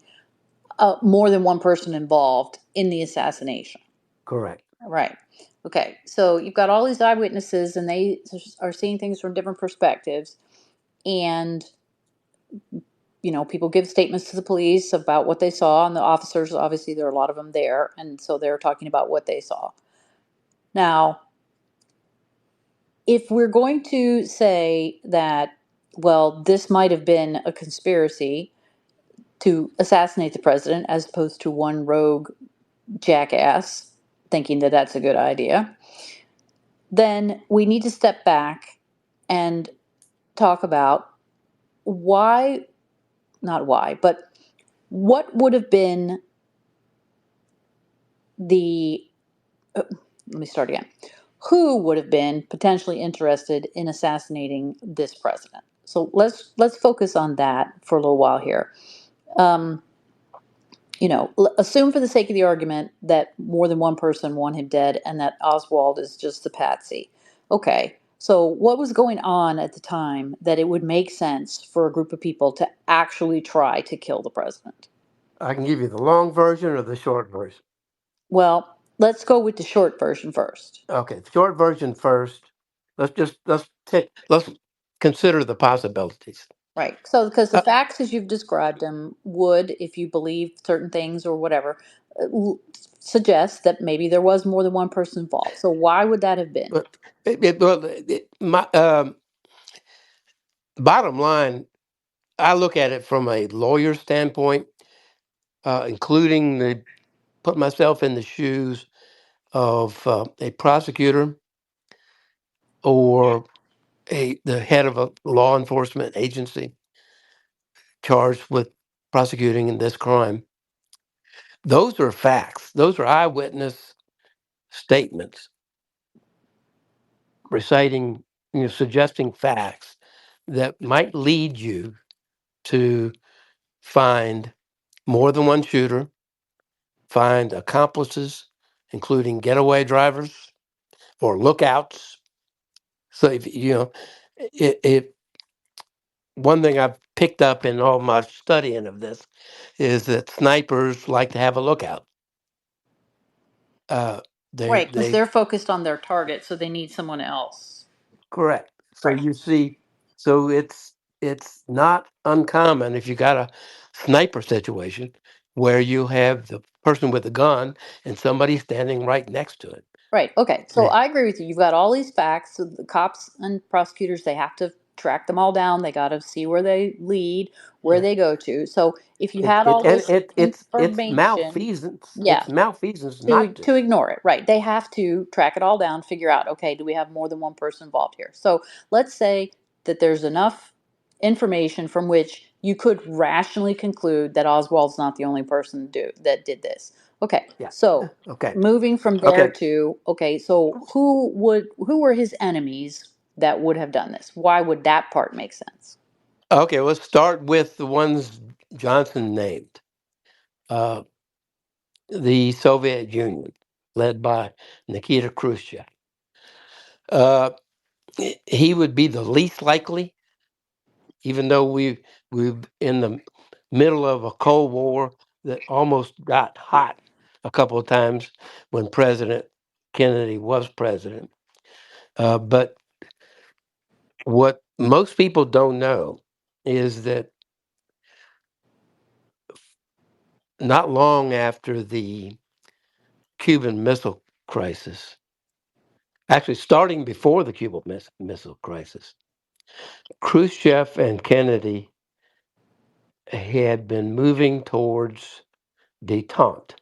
more than one person involved in the assassination. Correct. Right. Okay, so you've got all these eyewitnesses, and they are seeing things from different perspectives, and people give statements to the police about what they saw, and the officers, obviously, there are a lot of them there, and so they're talking about what they saw. Now, if we're going to say that, well, this might have been a conspiracy to assassinate the president as opposed to one rogue jackass thinking that that's a good idea, then we need to step back and talk about why, not why, but what would have been the, let me start again. Who would have been potentially interested in assassinating this president? So let's focus on that for a little while here. Um, assume for the sake of the argument that more than one person want him dead and that Oswald is just the patsy. Okay, so what was going on at the time that it would make sense for a group of people to actually try to kill the president? I can give you the long version or the short version. Well, let's go with the short version first. Okay, the short version first. Let's consider the possibilities. Right. So, because the Uh, facts as you've described them would, if you believe certain things or whatever, suggest that maybe there was more than one person involved. So, why would that have been? but my bottom line, I look at it from a lawyer standpoint, including the put myself in the shoes of a prosecutor or the head of a law enforcement agency charged with prosecuting in this crime. Those are facts. Those are eyewitness statements reciting, suggesting facts that might lead you to find more than one shooter, find accomplices, including getaway drivers or lookouts. So if if one thing I've picked up in all my studying of this is that snipers like to have a lookout. Uh, they Right, because they they're focused on their target, so they need someone else. correct. So Right. you see, so it's not uncommon if you got a sniper situation where you have the person with the gun and somebody standing right next to it. Right. Okay. So Eh, I agree with you. You've got all these facts. So the cops and prosecutors, they have to track them all down. They got to see where they lead, where Yeah. they go to. So if you It, had it all and this it's information, malfeasance. yeah, It's malfeasance to not to. ignore it, right? They have to track it all down, figure out, okay, do we have more than one person involved here? So let's say that there's enough information from which you could rationally conclude that Oswald's not the only person that did this. Okay, Yeah. so Okay. moving from there Okay. to, okay, so who were his enemies that would have done this? Why would that part make sense? Okay. Let's start with the ones Johnson named. Uh, the Soviet Union, led by Nikita Khrushchev. Uh, he would be the least likely, even though we're in the middle of a Cold War that almost got hot a couple of times when President Kennedy was president. But what most people don't know is that not long after the Cuban Missile Crisis, actually starting before the Cuban Missile Crisis, Khrushchev and Kennedy had been moving towards detente.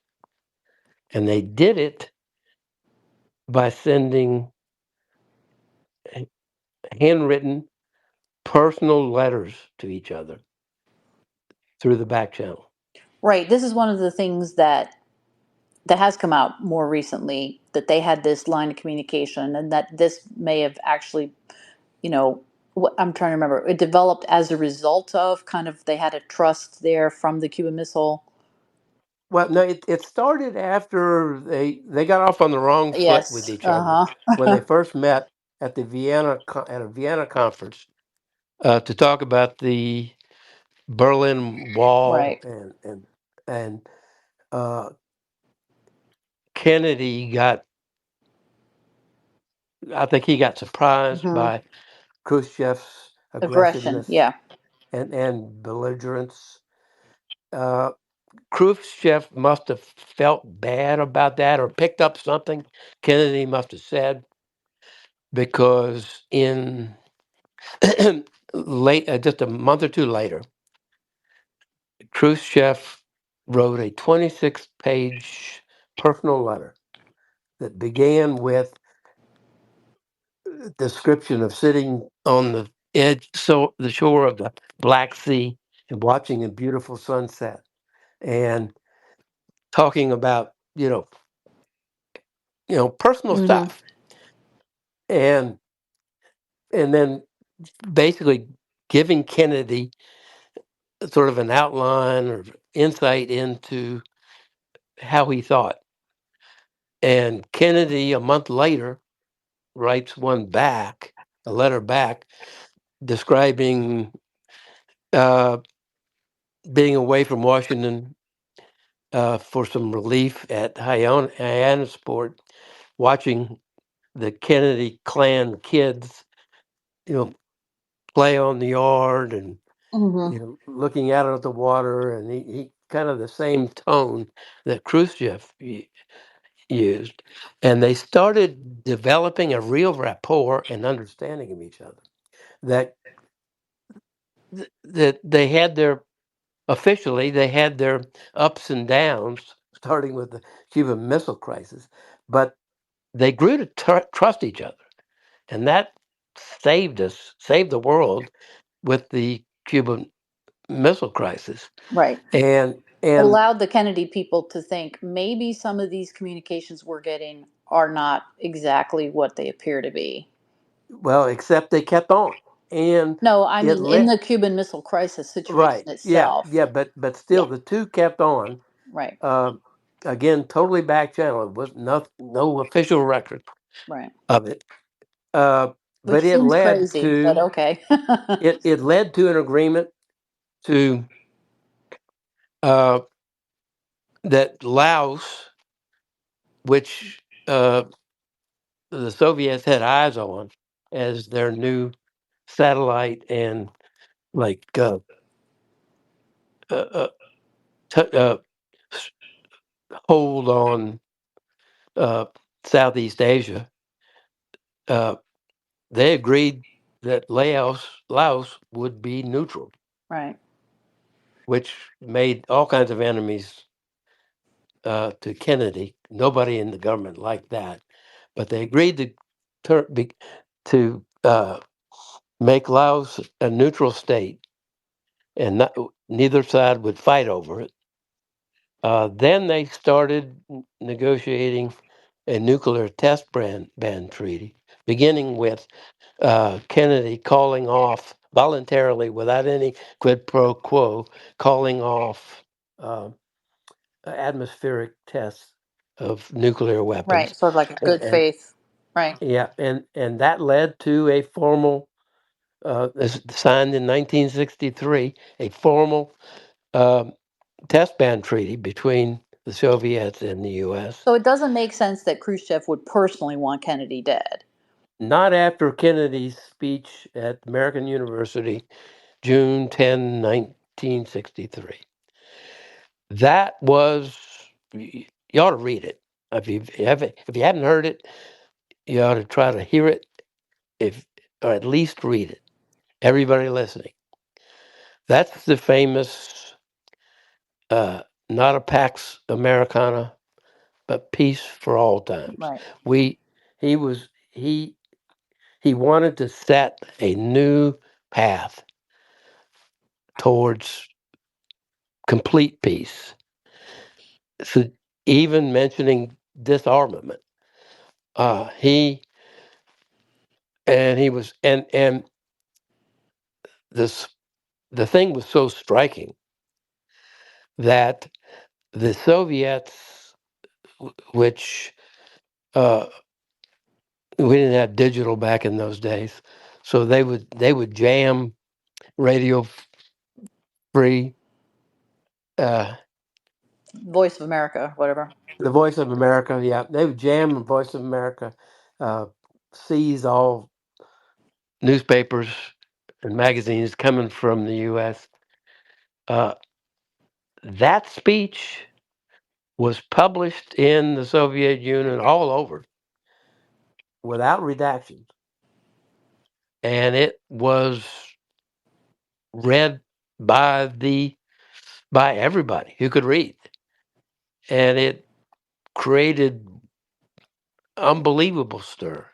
And they did it by sending handwritten personal letters to each other through the back channel. Right. This is one of the things that has come out more recently, that they had this line of communication and that this may have actually, you know, what I'm trying to remember, it developed as a result of kind of they had a trust there from the Cuban Missile. Well, no, it started after they got off on the wrong foot with Yes. each other Uh when they huh. first met at the at a Vienna conference to talk about the Berlin Wall Right. and uh, Kennedy got, I think he got surprised Hmm. by Khrushchev's Aggression. aggressiveness Yeah. and belligerence. Uh, Khrushchev must have felt bad about that or picked up something Kennedy must have said because in late, just a month or two later, Khrushchev wrote a 26-page personal letter that began with a description of sitting on the edge, so the shore of the Black Sea and watching a beautiful sunset and talking about personal Mm-hmm. stuff and then basically giving Kennedy sort of an outline or insight into how he thought. And Kennedy, a month later, writes a letter back, describing uh, being away from Washington for some relief at Hyannisport, watching the Kennedy clan kids, you know, play on the yard and Mm-hmm. looking out at the water, and he kind of the same tone that Khrushchev used, and they started developing a real rapport and understanding of each other. That that they had their officially they had their ups and downs, starting with the Cuban Missile Crisis, but they grew to trust each other, and that saved the world with the Cuban Missile Crisis, Right. and It and allowed the Kennedy people to think maybe some of these communications we're getting are not exactly what they appear to be. well, except they kept on, and No, I it mean in lit the Cuban Missile Crisis right, situation yeah, itself. yeah, but still, Yeah, the two kept on. right, Uh, Again, totally back channel. It was no official record right. of it, uh, Which but it seems led crazy, but to okay. it led to an agreement to uh, that Laos, which the Soviets had eyes on as their new satellite and like uh, uh, s- hold on uh, Southeast Asia, uh, they agreed that Laos would be neutral, Right, which made all kinds of enemies to Kennedy. Nobody in the government liked that, but they agreed to make Laos a neutral state, and neither side would fight over it. Then they started negotiating a nuclear test ban treaty, beginning with Kennedy calling off voluntarily, without any quid pro quo, calling off uh, atmospheric tests of nuclear right. weapons, Sort of like a good and faith. Right, yeah, and that led to a formal, signed in 1963, a formal um test ban treaty between the Soviets and the U.S. so it doesn't make sense that Khrushchev would personally want Kennedy dead. Not after Kennedy's speech at American University, June 10, 1963. That was, you ought to read it. If you haven't heard it, you ought to try to hear it, if or at least read it. Everybody listening. That's the famous, uh, not a Pax Americana, but peace for all times. Right, We he was he wanted to set a new path towards complete peace. So even mentioning disarmament, he he was and this the thing was so striking that the Soviets, which uh, we didn't have digital back in those days, so they would jam radio free, uh, Voice of America, whatever. the Voice of America. Yeah, they would jam the Voice of America, uh, seize all newspapers, and magazines coming from the U.S. Uh, that speech was published in the Soviet Union all over without redactions, and it was read by the by everybody who could read, and it created unbelievable stir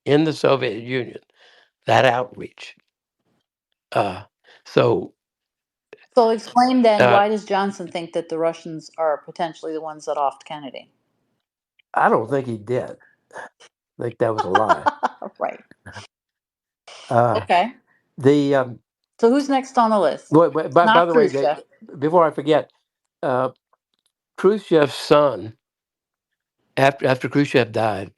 in the Soviet Union. That outreach. Uh, so So explain then, uh, why does Johnson think that the Russians are potentially the ones that offed Kennedy? I don't think he did. I think that was a lie. Right. Uh, Okay. the So who's next on the list? by Not the way, Khrushchev. before I forget, uh, Khrushchev's son, after Khrushchev died,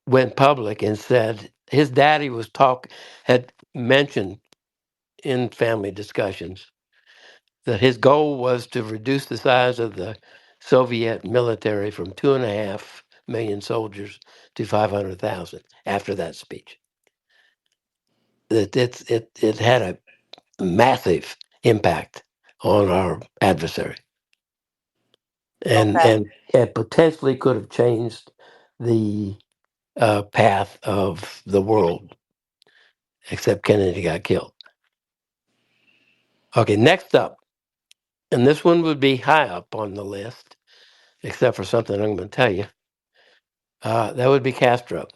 went public and said his daddy had mentioned in family discussions that his goal was to reduce the size of the Soviet military from 2.5 million soldiers to 500,000 after that speech. It had a massive impact on our adversary, and Okay. and it potentially could have changed the path of the world, except Kennedy got killed. Okay, next up, and this one would be high up on the list, except for something I'm going to tell you. That would be Castro.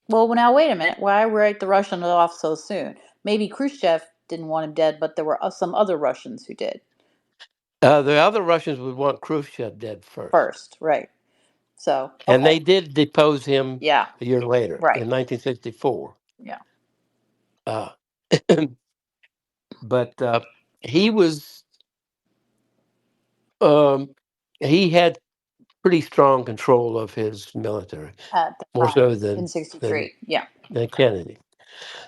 Well, now wait a minute. Why write the Russians off so soon? Maybe Khrushchev didn't want him dead, but there were some other Russians who did The other Russians would want Khrushchev dead first, first, right? So, and okay. they did depose him Yeah, a year later right. in 1964. Yeah. Uh, but he was um, he had pretty strong control of his military, At the more time so in than 63. Yeah. Kennedy.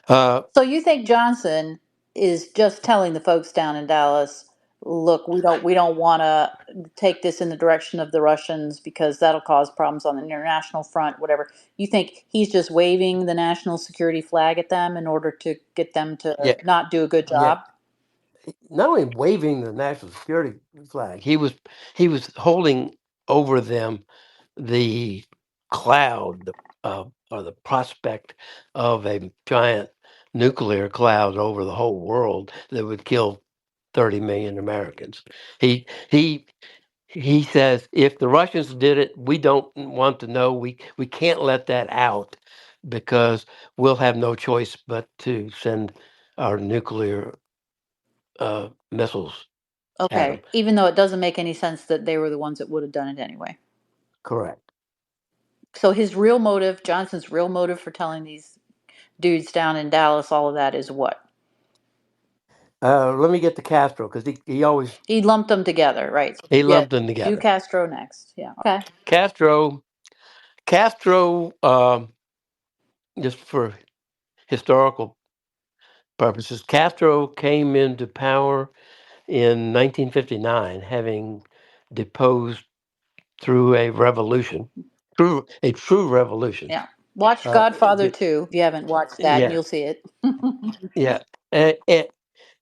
Uh, So you think Johnson is just telling the folks down in Dallas, look, we don't want to take this in the direction of the Russians because that'll cause problems on the international front, whatever. You think he's just waving the national security flag at them in order to get them to yeah, not do a good yeah. job? Not only waving the national security flag, he was holding over them the cloud or the prospect of a giant nuclear cloud over the whole world that would kill 30 million Americans. He he he says if the Russians did it, we don't want to know. We can't let that out because we'll have no choice but to send our nuclear missiles at them. Okay, even though it doesn't make any sense that they were the ones that would have done it anyway. Correct. So his real motive, Johnson's real motive for telling these dudes down in Dallas all of that is what? Let me get to Castro because he always He lumped them together, right? So, he yeah, lumped them do together. Castro next. Yeah. Okay. Castro, just for historical purposes, Castro came into power in 1959, having deposed through a revolution, through a true revolution. Yeah. Watch Uh, Godfather the, 2 if you haven't watched that, and yeah, you'll see it. yeah.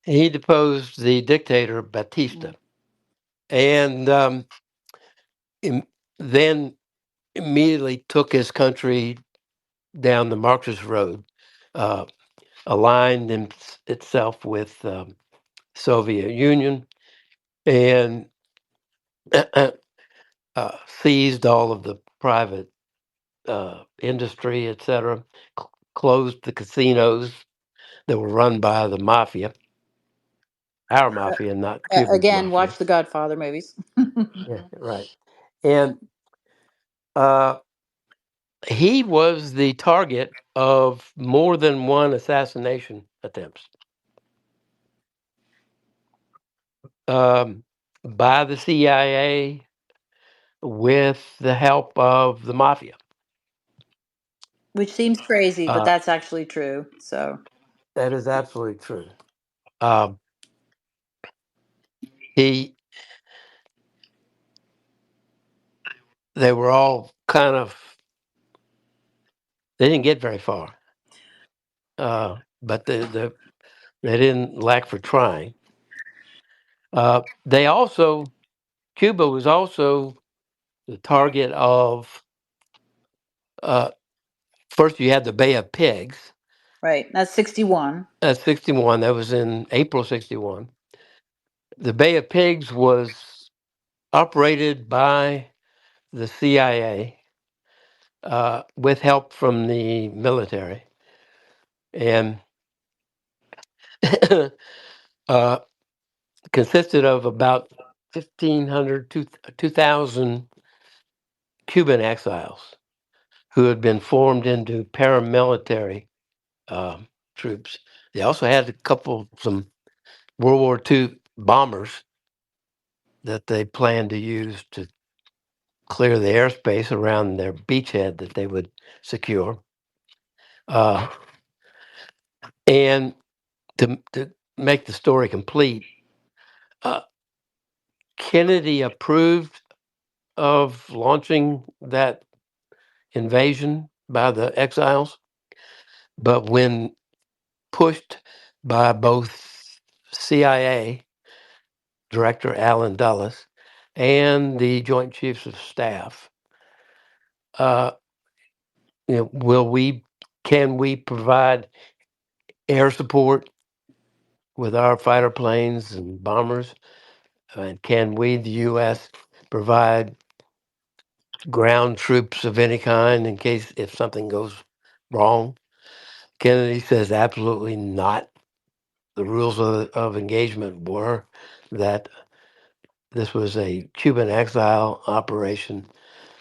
He deposed the dictator Batista, and im- then immediately took his country down the Marxist road, uh, aligned itself with Soviet Union, and seized all of the private industry, etc. Closed the casinos that were run by the mafia, our mafia, not Cuba's Again, mafia. watch the Godfather movies. Yeah, right. And uh, he was the target of more than one assassination attempts um, by the CIA with the help of the mafia. Which seems crazy, but Uh, that's actually true. So, that is absolutely true. Um, he, they were all kind of, they didn't get very far. but they didn't lack for trying. They also Cuba was also the target of uh, first you had the Bay of Pigs Right. That's 61. at 61. That was in April 61. The Bay of Pigs was operated by the CIA with help from the military, and uh, consisted of about 1,500 to 2,000 Cuban exiles who had been formed into paramilitary troops. They also had some World War II bombers that they planned to use to clear the airspace around their beachhead that they would secure. Uh, and to make the story complete, uh, Kennedy approved of launching that invasion by the exiles, but when pushed by both CIA Director Allen Dulles and the Joint Chiefs of Staff, uh, can we provide air support with our fighter planes and bombers? And can we, the U.S., provide ground troops of any kind in case if something goes wrong? Kennedy says absolutely not. The rules of engagement were that this was a Cuban exile operation.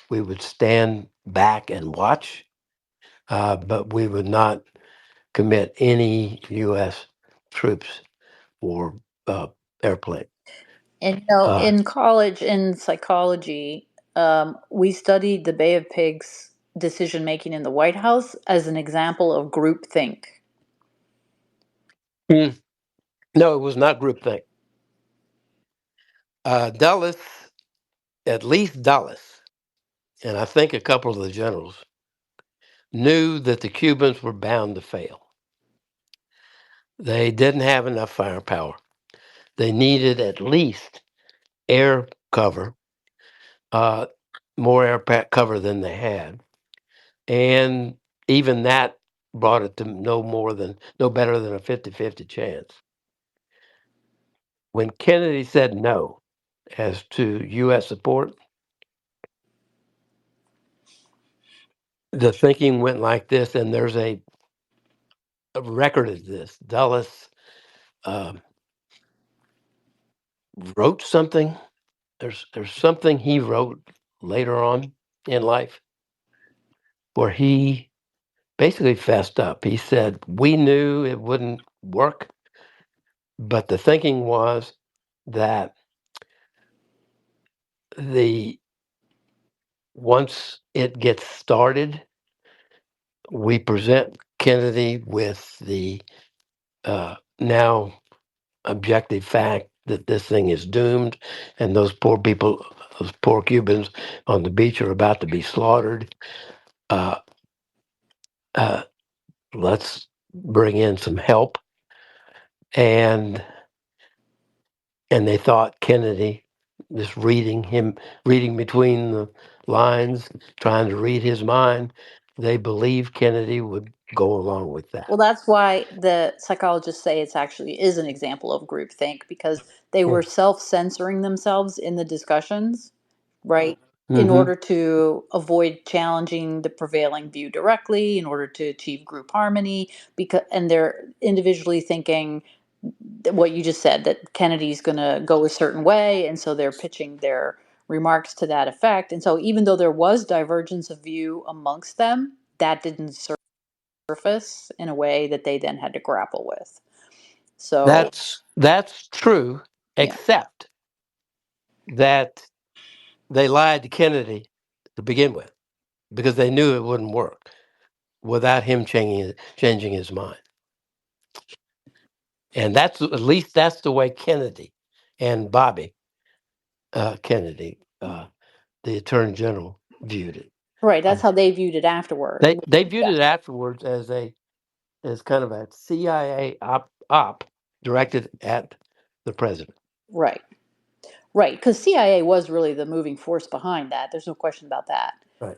We would stand back and watch, but we would not commit any U.S. troops or uh, airplane. And Uh, in college in psychology, we studied the Bay of Pigs decision making in the White House as an example of groupthink. mm, no, it was not groupthink. Dulles, at least Dulles, and I think a couple of the generals knew that the Cubans were bound to fail. They didn't have enough firepower. They needed at least air cover, uh, more cover than they had, and even that brought it to no better than a 50-50 chance. When Kennedy said no as to U.S. support, the thinking went like this, and there's a record of this. Dulles um, wrote something. There's something he wrote later on in life where he basically fessed up. He said, "We knew it wouldn't work, but the thinking was that the once it gets started, we present Kennedy with the now objective fact that this thing is doomed, and those poor people, those poor Cubans on the beach are about to be slaughtered. Uh, uh, let's bring in some help." And they thought Kennedy, just reading between the lines, trying to read his mind, they believed Kennedy would go along with that. Well, that's why the psychologists say it's actually is an example of groupthink because they Yeah. were self-censoring themselves in the discussions, right? In Mm-hmm. order to avoid challenging the prevailing view directly, in order to achieve group harmony, because and they're individually thinking what you just said that Kennedy's going to go a certain way, and so they're pitching their remarks to that effect. And so, even though there was divergence of view amongst them, that didn't surface in a way that they then had to grapple with. So, That's true, yeah. except that they lied to Kennedy to begin with because they knew it wouldn't work without him changing his mind. And that's at least that's the way Kennedy and Bobby Kennedy, the Attorney General, viewed it. Right, Uh, that's how they viewed it afterward. they viewed Yeah. it afterwards as a as kind of a CIA op directed at the president. Right. Right. Because CIA was really the moving force behind that. There's no question about that. Right.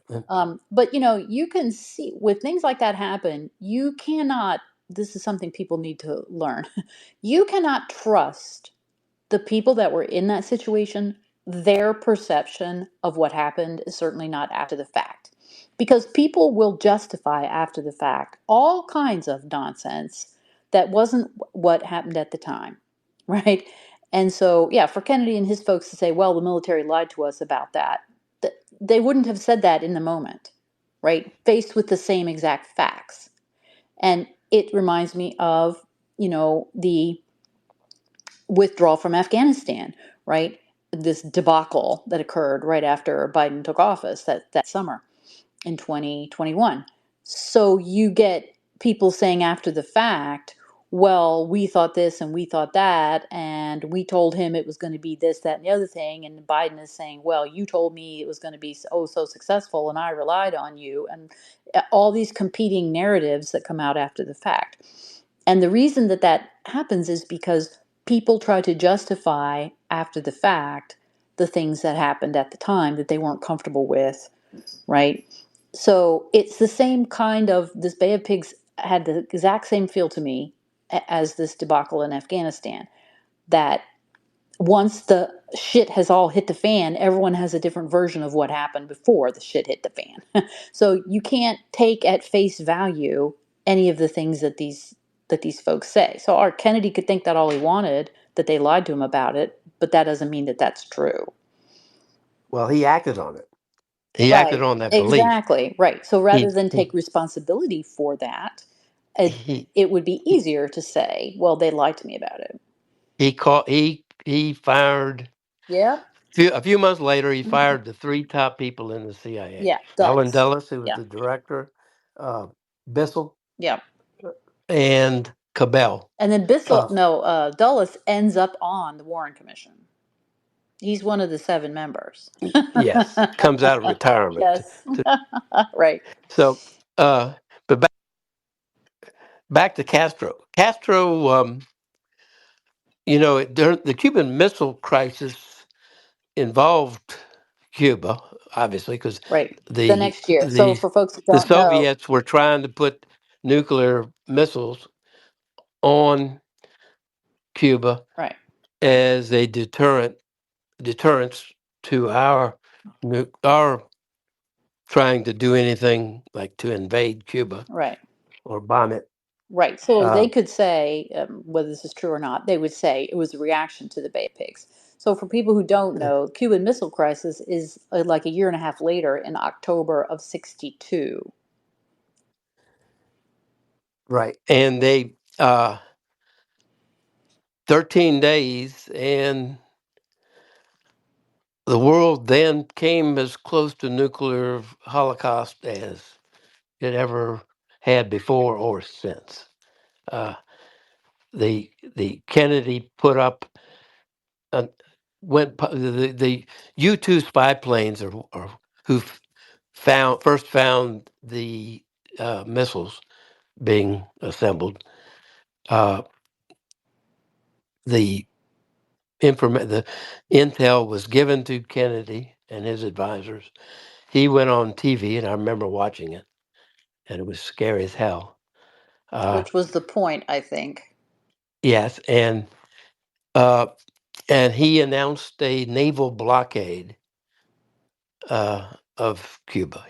But you can see with things like that happen, you cannot. This is something people need to learn. You cannot trust the people that were in that situation. Their perception of what happened is certainly not after the fact, because people will justify after the fact all kinds of nonsense that wasn't what happened at the time, right? And so, yeah, for Kennedy and his folks to say, well, the military lied to us about that, they wouldn't have said that in the moment, right? Faced with the same exact facts. And it reminds me of, the withdrawal from Afghanistan, right? This debacle that occurred right after Biden took office that summer in 2021. So you get people saying after the fact, well, we thought this and we thought that, and we told him it was going to be this, that, and the other thing. And Biden is saying, well, you told me it was going to be so successful, and I relied on you. And all these competing narratives that come out after the fact. And the reason that that happens is because people try to justify after the fact the things that happened at the time that they weren't comfortable with, right? So it's the same kind of, this Bay of Pigs had the exact same feel to me as this debacle in Afghanistan. That once the shit has all hit the fan, everyone has a different version of what happened before the shit hit the fan. So you can't take at face value any of the things that these folks say. So our Kennedy could think that all he wanted, that they lied to him about it, but that doesn't mean that that's true. Well, he acted on it. He acted Right. on that belief. Exactly. Right. So rather He than he take responsibility for that, it, he it would be easier to say, well, they lied to me about it. he fired. Yeah. A few months later, he Mhm. fired the three top people in the CIA: Yeah. Allen Dulles. Dulles, who was Yeah. the director, uh, Bissell, Yeah. and Cabell. And then Bissell, Uh, no, Dulles ends up on the Warren Commission. He's one of the seven members. yes, comes out of retirement. Yes. Right. So, but back to Castro. Castro, the Cuban Missile Crisis involved Cuba, obviously, because Right. The the next year. So the for folks that the don't know, Soviets were trying to put nuclear missiles on Cuba right. as a deterrence to our trying to do anything like to invade Cuba Right. or bomb it. Right. So Uh, they could say, whether this is true or not, they would say it was a reaction to the Bay of Pigs. So for people who don't know, Cuban Missile Crisis is like a year and a half later in October of 62. right, and they 13 days, and the world then came as close to nuclear holocaust as it ever had before or since. Uh, the Kennedy put up uh, the U-2 spy planes are who first found the missiles being assembled. Uh, the the intel was given to Kennedy and his advisors. He went on TV, and I remember watching it, and it was scary as hell. Uh, Which was the point, I think. yes, uh, and he announced a naval blockade of Cuba.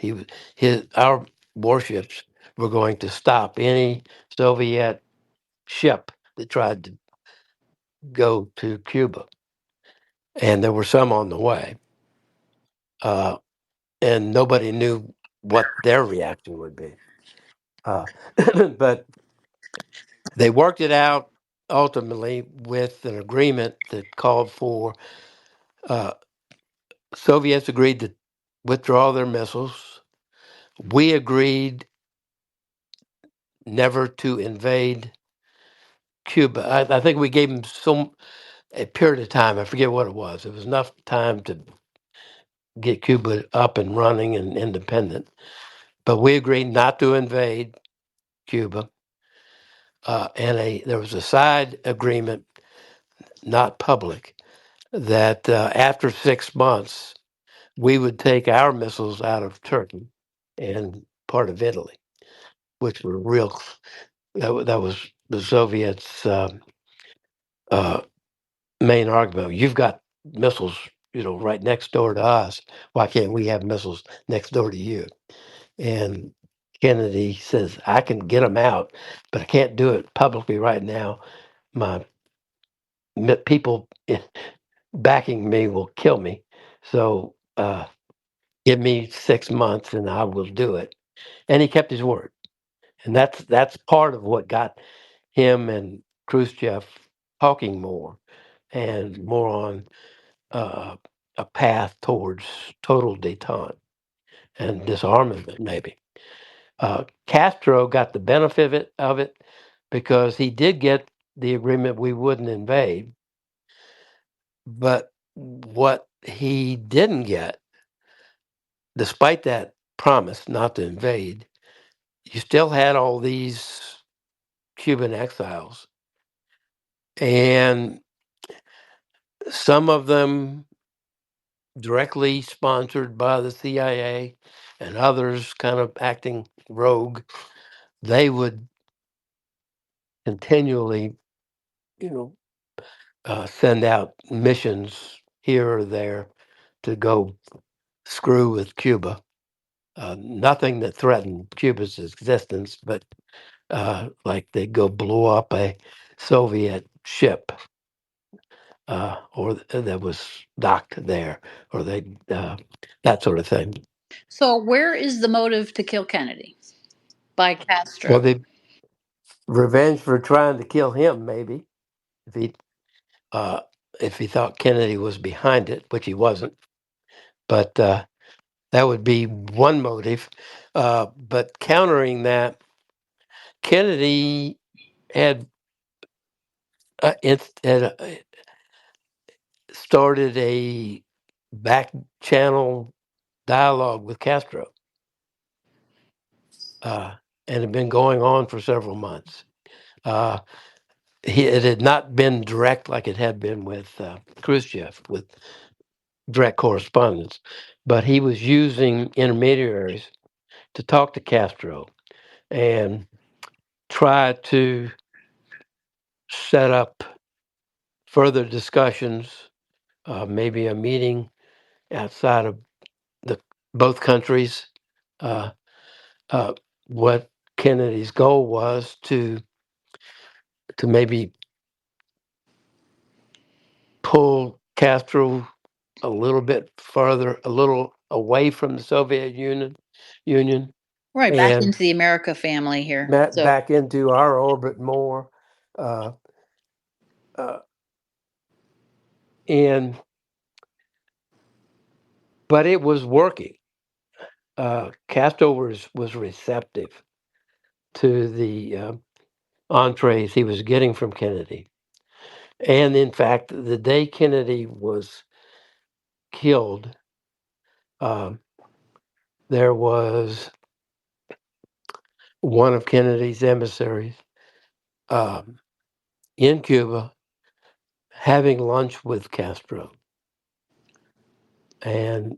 Our warships were going to stop any Soviet ship that tried to go to Cuba, and there were some on the way, uh, and nobody knew what their reaction would be. Uh, but they worked it out ultimately with an agreement that called for uh, Soviets agreed to withdraw their missiles. We agreed never to invade Cuba. I think we gave them a period of time. I forget what it was. It was enough time to get Cuba up and running and independent. But we agreed not to invade Cuba. and there was a side agreement, not public, that after 6 months we would take our missiles out of Turkey and part of Italy, which were real. That was the Soviets' uh, main argument. You've got missiles, right next door to us. Why can't we have missiles next door to you? And Kennedy says, I can get them out, but I can't do it publicly right now. My people backing me will kill me. So give me 6 months and I will do it. And he kept his word. And that's part of what got him and Khrushchev talking more and more on uh, a path towards total detente and disarmament, maybe. Castro got the benefit of it because he did get the agreement we wouldn't invade. But what he didn't get, despite that promise not to invade, you still had all these Cuban exiles. And some of them directly sponsored by the CIA and others kind of acting rogue. They would continually, you know, send out missions here or there to go screw with Cuba. Nothing that threatened Cuba's existence, but like they go blow up a Soviet ship or that was docked there, or they that sort of thing. So, where is the motive to kill Kennedy by Well, Castro? they revenge for trying to kill him, maybe if he uh, if he thought Kennedy was behind it, which he wasn't. But that would be one motive. But countering that, Kennedy had started a back channel dialogue with Castro, uh, and had been going on for several months. Uh, it had not been direct like it had been with Khrushchev, with direct correspondence, but he was using intermediaries to talk to Castro and try to set up further discussions, maybe a meeting outside of the both countries. Uh, uh, what Kennedy's goal was to maybe pull Castro a little bit further, a little away from the Soviet Union, Right, back and into the America family here. So, back into our orbit more. Uh, uh, and but it was working. Castro was receptive to the entrees he was getting from Kennedy. And in fact, the day Kennedy was killed, um, there was one of Kennedy's emissaries um, in Cuba having lunch with Castro, and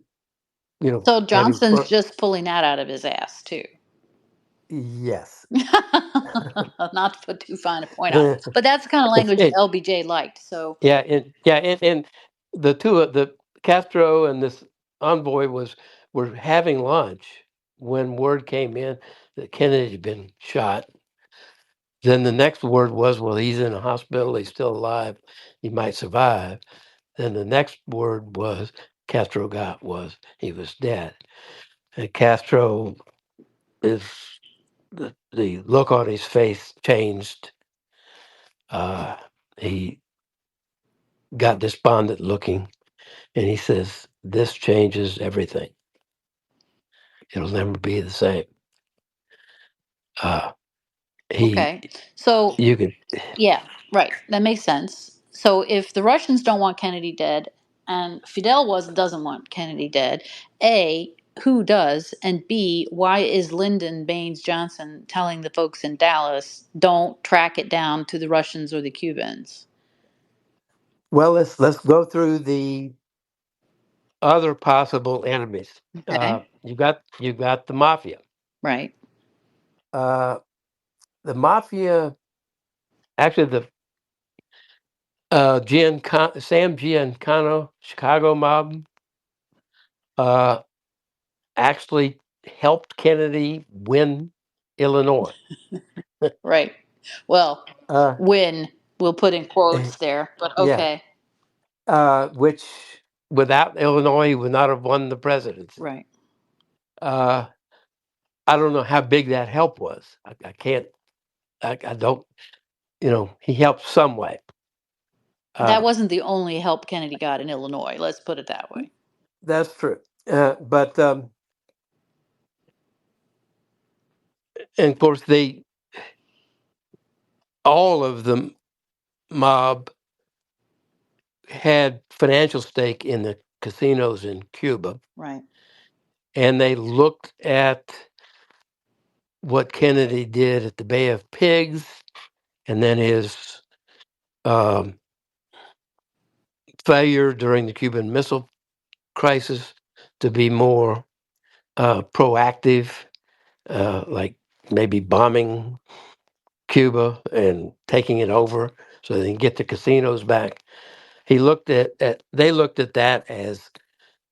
so having Johnson's just pulling that out of his ass too. yes, Not to put too fine a point on it, but that's the kind of language it, LBJ liked. So, yeah, and the two of the Castro and this envoy were having lunch when word came in that Kennedy had been shot. Then the next word was, well, he's in a hospital, he's still alive, he might survive. Then the next word was Castro got was he was dead. And Castro is the look on his face changed. He got despondent looking, and he says, "This changes everything. It'll never be the same." Uh, he, okay. So, you could, yeah, right. That makes sense. So, if the Russians don't want Kennedy dead and Fidel was doesn't want Kennedy dead, A, who does? And B, why is Lyndon Baines Johnson telling the folks in Dallas, don't track it down to the Russians or the Cubans? Well, let's go through the other possible enemies. Okay. You got the mafia. Right. Uh, the mafia, actually, the Sam Giancano Chicago mob uh, actually helped Kennedy win Illinois. Right. Well, Uh, win, we'll put in eh, quotes there, but yeah, okay. which without Illinois, he would not have won the presidency. Right. Uh, I don't know how big that help was. I can't. I don't. He helped some way. That Uh, wasn't the only help Kennedy got in Illinois. Let's put it that way. that's true. But and of course, all of the mob had financial stake in the casinos in Cuba, Right. and they looked at what Kennedy did at the Bay of Pigs, and then his um, failure during the Cuban Missile Crisis to be more proactive, like maybe bombing Cuba and taking it over so they can get the casinos back. They looked at that as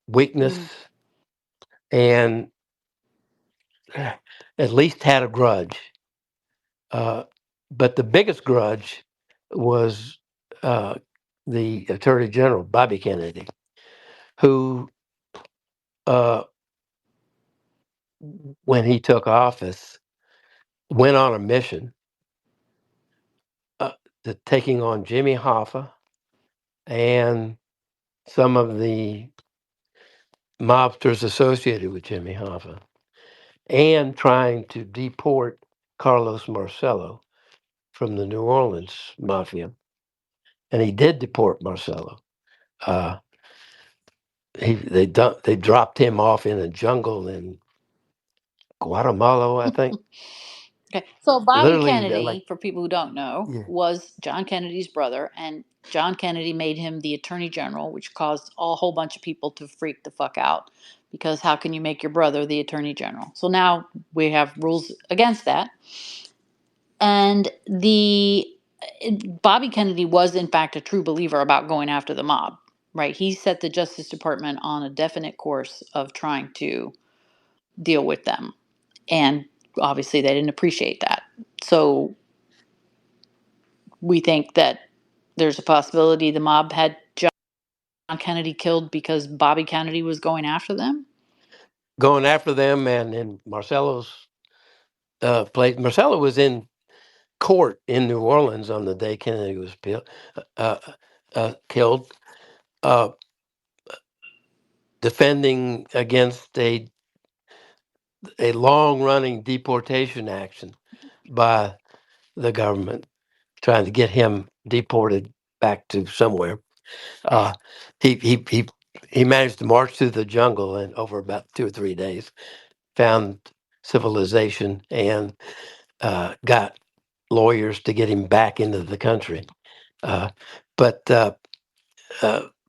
weakness Mm. and at least had a grudge. Uh, but the biggest grudge was uh, the Attorney General, Bobby Kennedy, who, uh, when he took office, went on a mission uh, to taking on Jimmy Hoffa and some of the mobsters associated with Jimmy Hoffa, and trying to deport Carlos Marcello from the New Orleans mafia. And he did deport Marcello. Uh, they dropped him off in a jungle in Guatemala, I think. Okay. So Bobby Literally, they're like, Kennedy, for people who don't know, yeah, was John Kennedy's brother, and John Kennedy made him the Attorney General, which caused a whole bunch of people to freak the fuck out because how can you make your brother the Attorney General? So now we have rules against that. And the Bobby Kennedy was in fact a true believer about going after the mob, right? He set the Justice Department on a definite course of trying to deal with them. And obviously they didn't appreciate that. So we think that there's a possibility the mob had John Kennedy killed because Bobby Kennedy was going after them. going after them. And in Marcello's place, Marcello was in court in New Orleans on the day Kennedy was uh, killed, uh, defending against a long running deportation action by the government, trying to get him deported back to somewhere. Uh, he, he, he, he managed to march through the jungle and over about 2 or 3 days found civilization and got lawyers to get him back into the country. Uh, but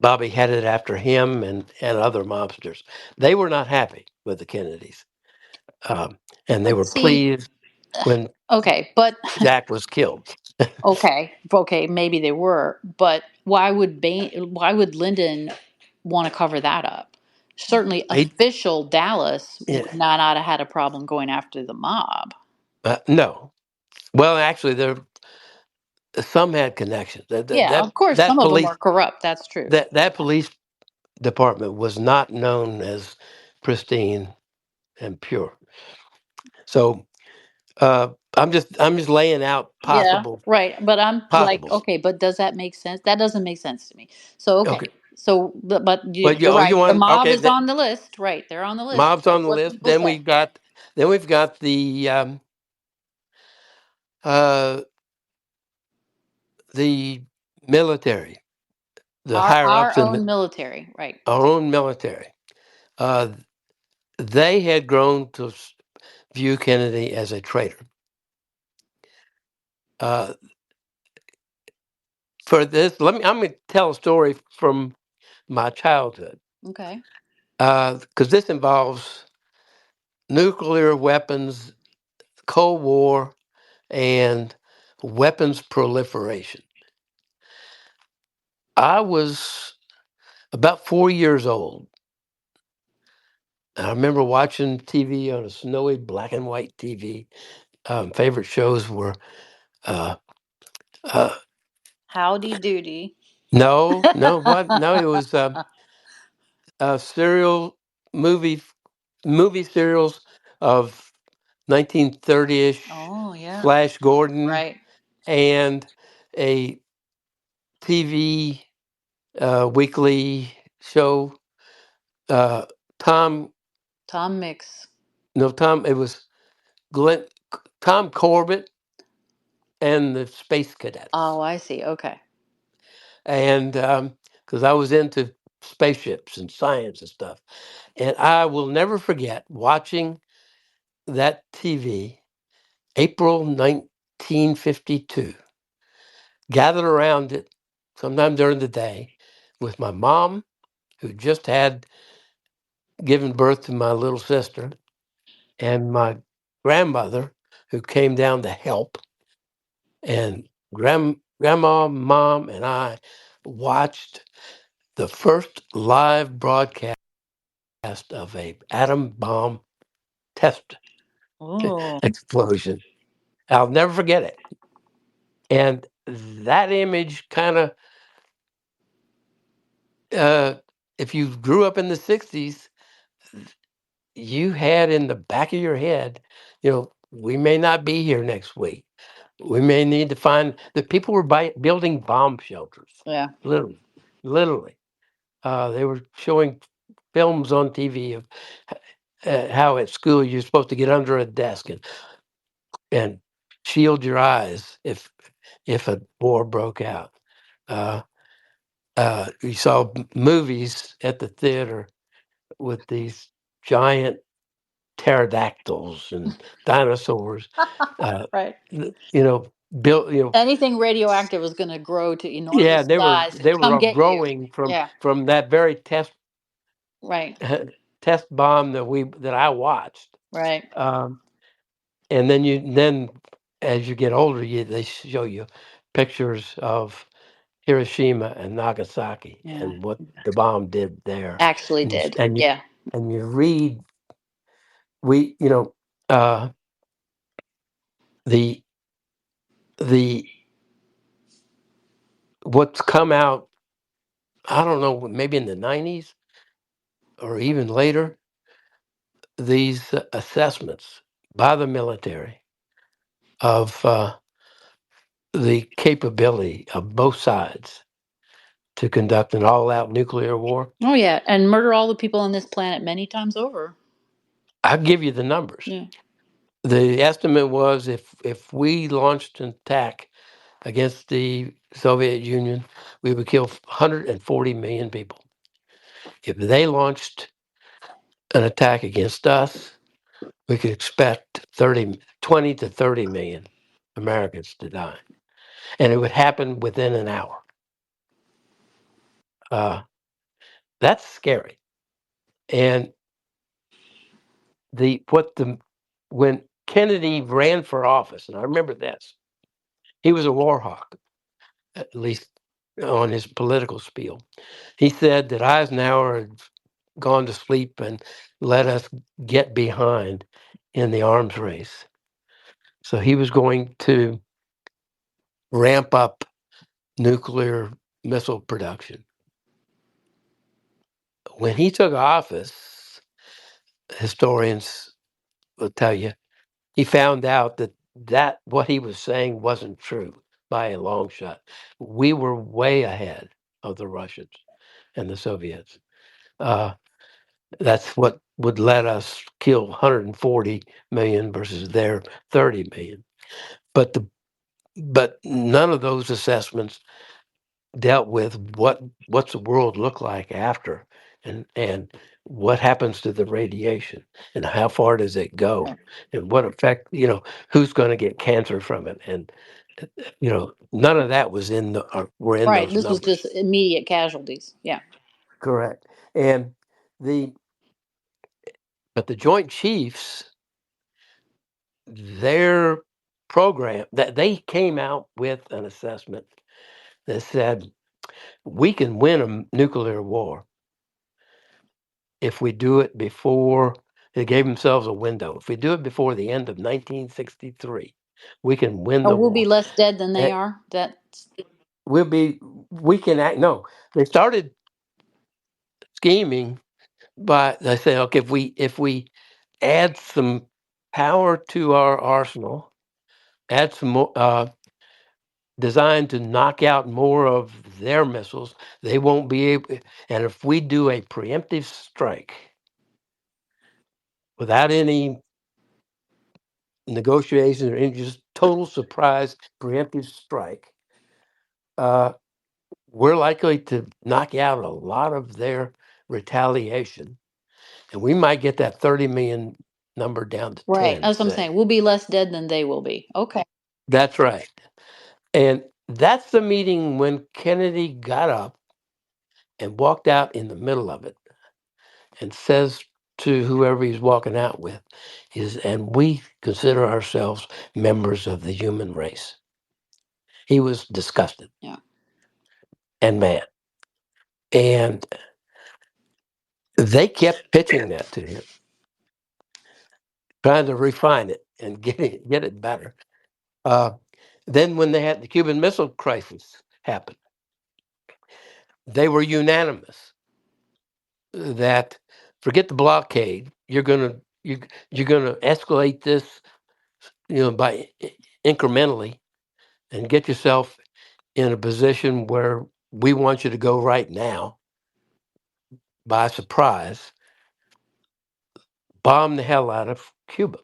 Bobby headed after him and other mobsters. They were not happy with the Kennedys, um, and they But were see, pleased when okay, but Jack was killed. okay, maybe they were, but why would Lyndon want to cover that up? Certainly, He, official Dallas yeah, would not have had a problem going after the mob. no. Well, actually, there some had connections. That that Yeah, that, of course, some that of them police are corrupt. That's true. that police department was not known as pristine and pure. So I'm just laying out Yeah, possible right. But I'm like, possibles. okay, but does that make sense? That doesn't make sense to me. So, Okay, okay. So, but but you're you right. The want mob okay? is on the list. Right. They're on the list. Mob's So, on the what do list. people say? Then we've got uh, the military, the higher Our ups in own military. Right. our own military. Uh, they had grown to view Kennedy as a traitor. Uh, for this, I'm going to tell a story from my childhood Okay. because this involves nuclear weapons, Cold War, and weapons proliferation. I was about 4 years old. I remember watching TV on a snowy black and white TV. Favorite shows were uh, uh, Howdy doody. no, it was serial movie movie serials of 1930ish. Oh, yeah. Flash Gordon Right. and a TV weekly show. Uh, Tom, Tom Mix. no, Tom. It was Glenn, Tom Corbett and the Space Cadets, Oh, I see. Okay. and because I was into spaceships and science and stuff, and I will never forget watching that TV, April 1952, gathered around it sometime during the day with my mom, who just had given birth to my little sister, and my grandmother, who came down to help, and grandma, mom, and I watched the first live broadcast of a atom bomb test Oh, explosion. I'll never forget it. And that image kind of, uh, if you grew up in the 60s, you had in the back of your head, we may not be here next week. We may need to find that people were building bomb shelters, yeah. literally, literally. They were showing films on TV of how at school you're supposed to get under a desk and shield your eyes if a war broke out. Uh, you saw movies at the theater with these giant pterodactyls and dinosaurs. Uh, Right. you know, built. Anything radioactive is going to grow to Yeah, enormous they were size and they were come all get you. growing Yeah. from that very test Right. test bomb that I watched. Right. Um, and then as you get older, they show you pictures of Hiroshima and Nagasaki Yeah. and what the bomb did there, Actually and you did. and you Yeah. and you read we you know uh, the the what's come out. I don't know, maybe in the 90s or even later. These assessments by the military of the capability of both sides to conduct an all-out nuclear war. Oh, yeah. And murder all the people on this planet many times over. I'll give you the numbers. Yeah. The estimate was if we launched an attack against the Soviet Union, we would kill 140 million people. If they launched an attack against us, we could expect 20 to 30 million Americans to die. And it would happen within an hour. Uh, that's scary. And the what the when Kennedy ran for office, and I remember this, he was a war hawk, at least on his political spiel. He said that Eisenhower had gone to sleep and let us get behind in the arms race. So he was going to ramp up nuclear missile production. When he took office, historians will tell you, he found out that what he was saying wasn't true by a long shot. We were way ahead of the Russians and the Soviets. Uh, that's what would let us kill 140 million versus their 30 million. But none of those assessments dealt with what's the world look like after, and what happens to the radiation and how far does it go Right. and what effect, who's going to get cancer from it. And, none of that was were in Right. those This was just numbers. immediate casualties. Yeah. Correct. And the, but the Joint Chiefs, their program, that they came out with an assessment that said we can win a nuclear war if we do it before. They gave themselves a window. If we do it before the end of 1963, we can win Oh, the we'll be war. less dead than they Eh, are. That's We'll be, we can act. No, they started scheming, but they say, okay, if we add some power to our arsenal, add some more, designed to knock out more of their missiles, they won't be able. And if we do a preemptive strike without any negotiations or any, just total surprise preemptive strike, uh, we're likely to knock out a lot of their retaliation, and we might get that 30 million number down to right. 10. That's what I'm Say saying. We'll be less dead than they will be. Okay. that's right, and that's the meeting when Kennedy got up and walked out in the middle of it and says to whoever he's walking out with, and we consider ourselves members of the human race. He was disgusted Yeah. and mad. And they kept pitching that to him, trying to refine it and get it better. Uh, then when they had the Cuban Missile Crisis happen, they were unanimous that forget the blockade. You're gonna escalate this, by incrementally, and get yourself in a position where we want you to go right now by surprise, bomb the hell out of Cuba.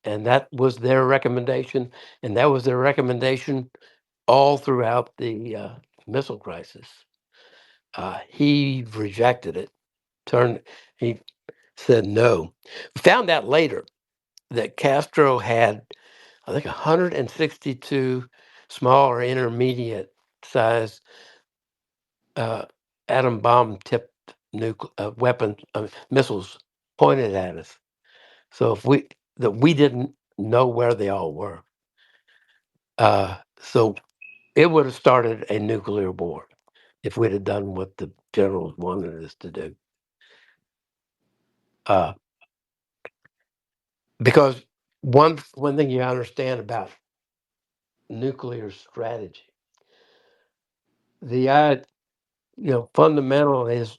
And that was their recommendation. And that was their recommendation all throughout the missile crisis. He rejected it. He said no. Found out later that Castro had, I think, 162 small or intermediate size uh, atom bomb tipped weapon missiles pointed at us. So if we didn't know where they all were, so it would have started a nuclear war if we'd have done what the generals wanted us to do. Uh, because one thing you understand about nuclear strategy, the fundamental is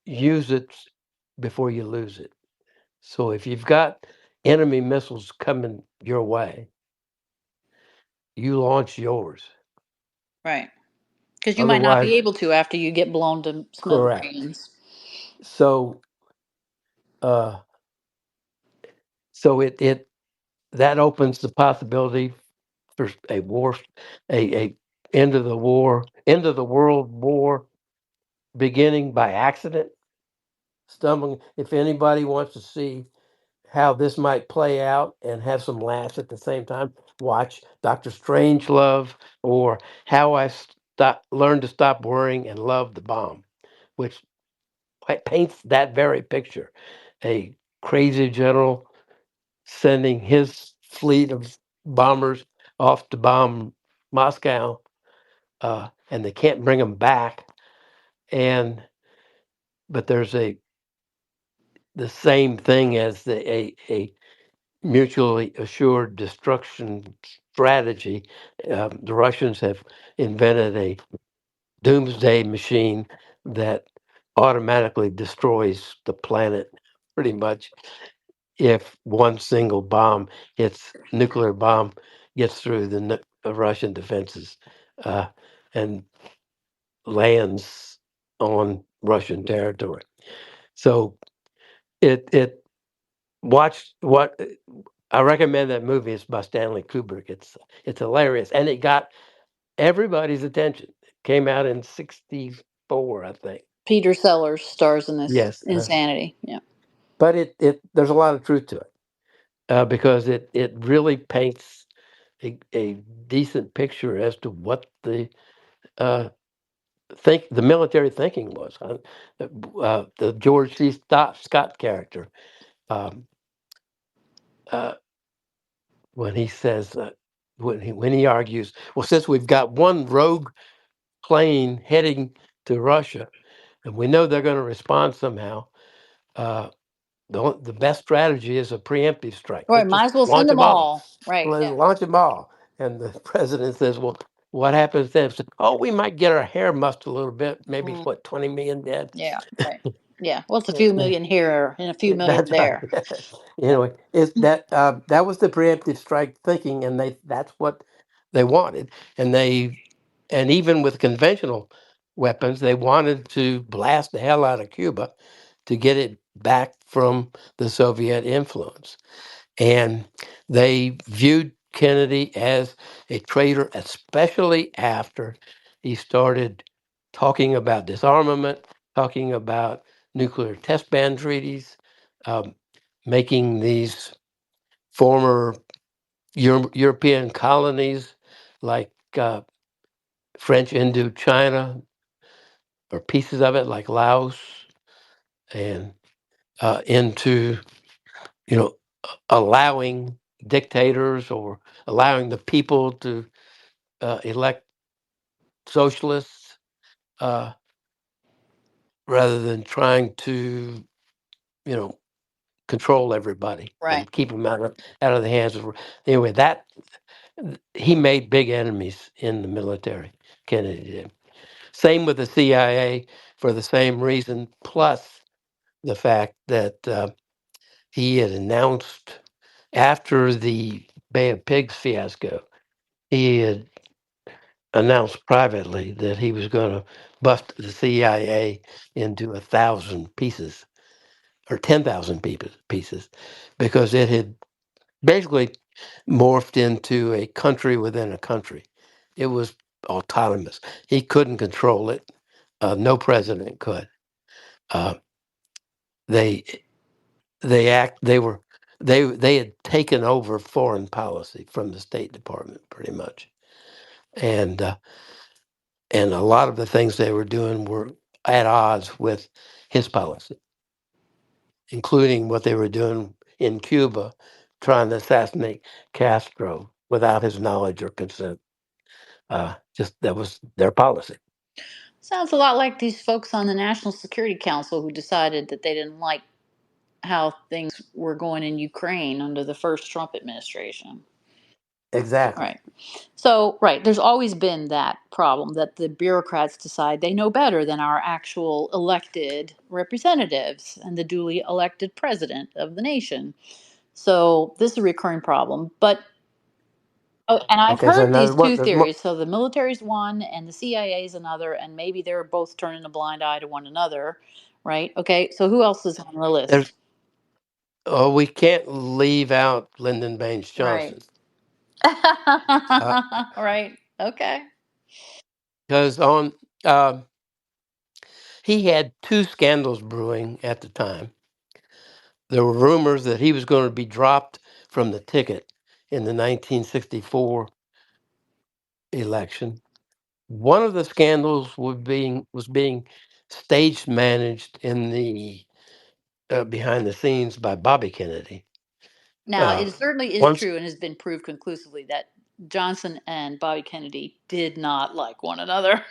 use it before you lose it. So if you've got enemy missiles coming your way, you launch yours. Right. Because you might not Otherwise, be able to after you get blown to correct. smithereens. So, uh, so it that opens the possibility for a war, a end of the world war beginning by accident. Stumbling. If anybody wants to see how this might play out and have some laughs at the same time, watch Doctor Strangelove or How I Learned to Stop Worrying and Love the Bomb, which paints that very picture. A crazy general sending his fleet of bombers off to bomb Moscow, and they can't bring them back. And but there's the same thing as a mutually assured destruction strategy. The Russians have invented a doomsday machine that automatically destroys the planet pretty much if one single nuclear bomb gets through the Russian defenses uh, and lands on Russian territory. So it watch what I recommend that movie. It's by Stanley Kubrick. It's hilarious and it got everybody's attention. It came out in '64, I think. Peter Sellers stars in this Yes, Insanity. Yeah. but it there's a lot of truth to it, because it really paints a decent picture as to what uh, the military thinking was. The George C. Scott character, um, uh, when he says, when he argues, well, since we've got one rogue plane heading to Russia, and we know they're going to respond somehow. Uh, the best strategy is a preemptive strike. Right. Let's Might just as well send launch them them all. all. Right. Let's Yeah. launch them all. And the president says, "Well, what happens then?" Oh, we might get our hair mussed a little bit. Maybe Mm, what 20 million dead. yeah. Right. Yeah. Well, it's a few million here and a few million That's right. there. Anyway, is that was the preemptive strike thinking, and that's what they wanted, and even with conventional weapons, they wanted to blast the hell out of Cuba to get it back from the Soviet influence, and they viewed Kennedy as a traitor, especially after he started talking about disarmament, talking about nuclear test ban treaties, um, making these former European colonies like French Indochina or pieces of it like Laos and into, you know, allowing dictators or allowing the people to elect socialists, uh, rather than trying to, you know, control everybody Right. and keep them out of the hands of. Anyway, that he made big enemies in the military. Kennedy did. Same with the CIA for the same reason. Plus the fact that he had announced after the Bay of Pigs fiasco, he had announced privately that he was going to bust the CIA into 1,000 pieces or 10,000 pieces because it had basically morphed into a country within a country. It was autonomous. He couldn't control it. No president could. Uh, they they were they had taken over foreign policy from the State Department pretty much, and a lot of the things they were doing were at odds with his policy, including what they were doing in Cuba, trying to assassinate Castro without his knowledge or consent. Just that was their policy. Sounds a lot like these folks on the National Security Council who decided that they didn't like how things were going in Ukraine under the first Trump administration. Exactly. Right. So, right, there's always been that problem that the bureaucrats decide they know better than our actual elected representatives and the duly elected president of the nation. So, this is a recurring problem. But, oh, and I've Okay, so heard now these two there's more. theories. So, the military's one and the CIA's another, and maybe they're both turning a blind eye to one another. Right. Okay. So, who else is on the There's list? Oh, we can't leave out Lyndon Baines Right. Johnson, uh, Right. Okay. because on he had two scandals brewing at the time. There were rumors that he was going to be dropped from the ticket in the 1964 election. One of the scandals was being stage managed in the behind the scenes by Bobby Kennedy. Now, Uh, it certainly is once true and has been proved conclusively that Johnson and Bobby Kennedy did not like one another.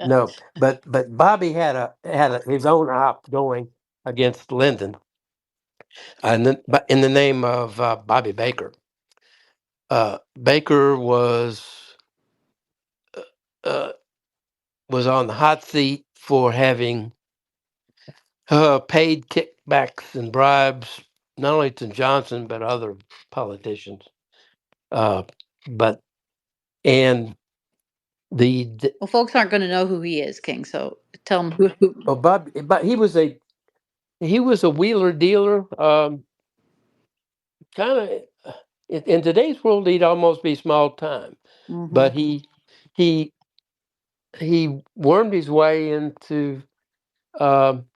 No, but Bobby his own op going against Lyndon, but in the name of Bobby Baker. Baker uh, was on the hot seat for having paid kickbacks and bribes, not only to Johnson but other politicians. Uh, but and the Well, folks aren't going to know who he is, King. So tell them oh, but he was a wheeler dealer. Kind of in today's world, he'd almost be small time, hmm but he he wormed his way into. um,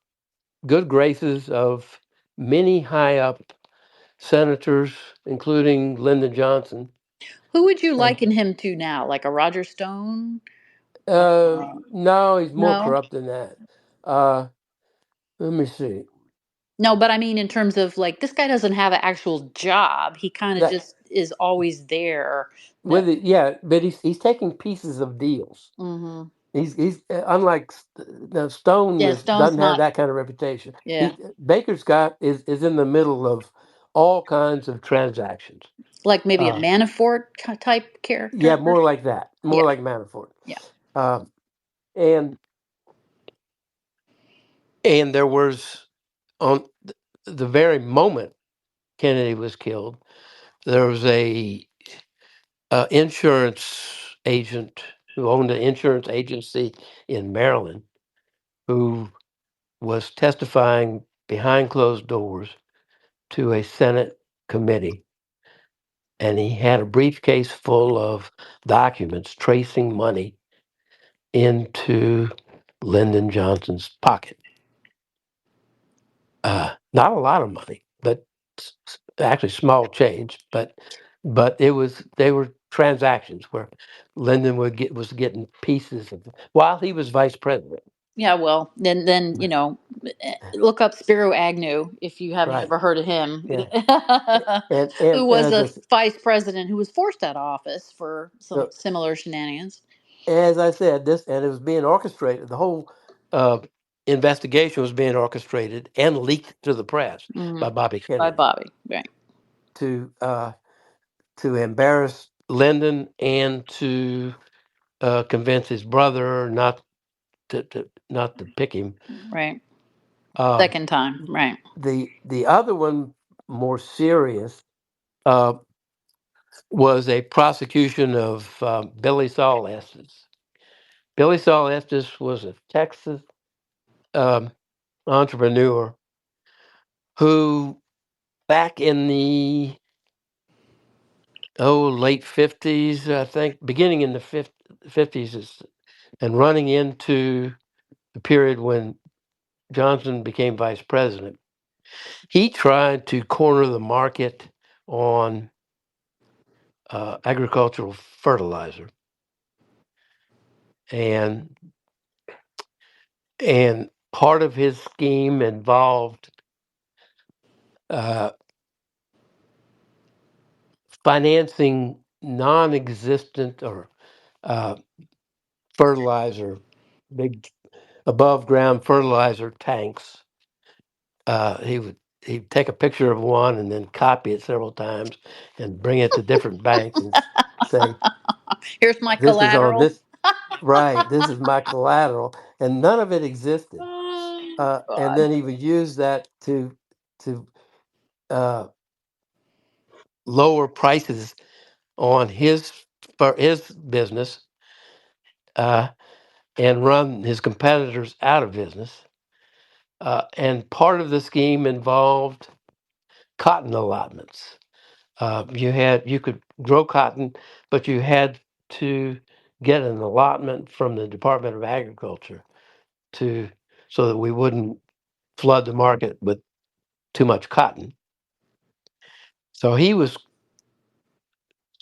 good graces of many high up senators, including Lyndon Johnson. Who would you And liken him to now? Like a Roger Stone? Uh, no, he's more no, corrupt than that. Uh, Let me see. no, but I mean, in terms of like, this guy doesn't have an actual job. He kind of That just is always there. with it, yeah, but he's taking pieces of deals. Mm-hmm. He's unlike now Stone Yeah, was Stone's doesn't have not. that kind of reputation. Yeah, He Baker Scott is in the middle of all kinds of transactions. like maybe a Uh, Manafort type yeah, character. more like that, more Yeah, like Manafort. yeah, Uh, and there was on the very moment Kennedy was killed, there was a insurance agent who owned an insurance agency in Maryland who was testifying behind closed doors to a Senate committee. And he had a briefcase full of documents tracing money into Lyndon Johnson's pocket. Not a lot of money, but actually small change. But it was they were transactions where Lyndon was getting pieces of while he was vice president. yeah. Well, then look up Spiro Agnew if you haven't Right. ever heard of him, Yeah. And who was as a vice president who was forced out of office for some so similar shenanigans. as I said, this and it was being orchestrated. The whole uh, investigation was being orchestrated and leaked to the press Hmm. by Bobby By Kennedy Bobby, right? to uh, to embarrass Lyndon and to convince his brother not to pick him. Right. Uh, Second time, right? the other one, more serious, uh, was a prosecution of Billy Saul Estes. Billy Saul Estes was a Texas um, entrepreneur who, back in the late 50s, I think, beginning in the 50s, and running into the period when Johnson became vice president, he tried to corner the market on agricultural fertilizer, and part of his scheme involved uh, financing non-existent or uh, fertilizer, big above ground fertilizer tanks. He'd take a picture of one and then copy it several times and bring it to different banks and say, Here's my "This is on collateral. this right. This is my collateral," and none of it existed. Oh And God. then he would use that to uh, lower prices on his for his business uh, and run his competitors out of business. And part of the scheme involved cotton allotments. You could grow cotton, but you had to get an allotment from the Department of Agriculture to so that we wouldn't flood the market with too much cotton. So he was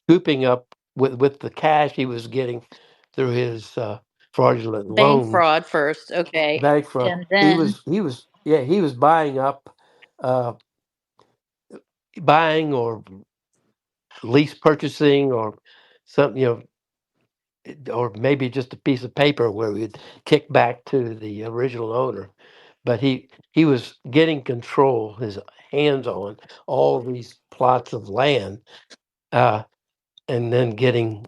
scooping up with the cash he was getting through his fraudulent Bank loans, fraud first, okay, bank fraud. and He then was he was yeah he was buying up, uh, buying or lease purchasing or something, or maybe just a piece of paper where we'd kick back to the original owner. But he was getting control, his hands on all these plots of land, uh, and then getting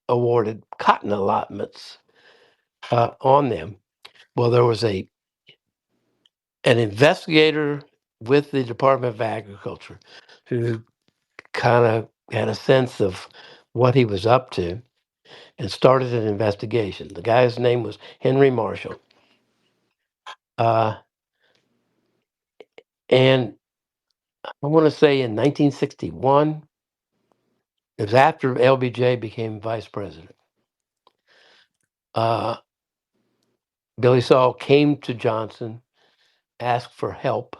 awarded cotton allotments on them. Well, there was an investigator with the Department of Agriculture who kind of had a sense of what he was up to and started an investigation. The guy's name was Henry Marshall. Uh, and I want to say in 1961, it was after LBJ became vice president. Uh, Billy Saul came to Johnson, asked for help.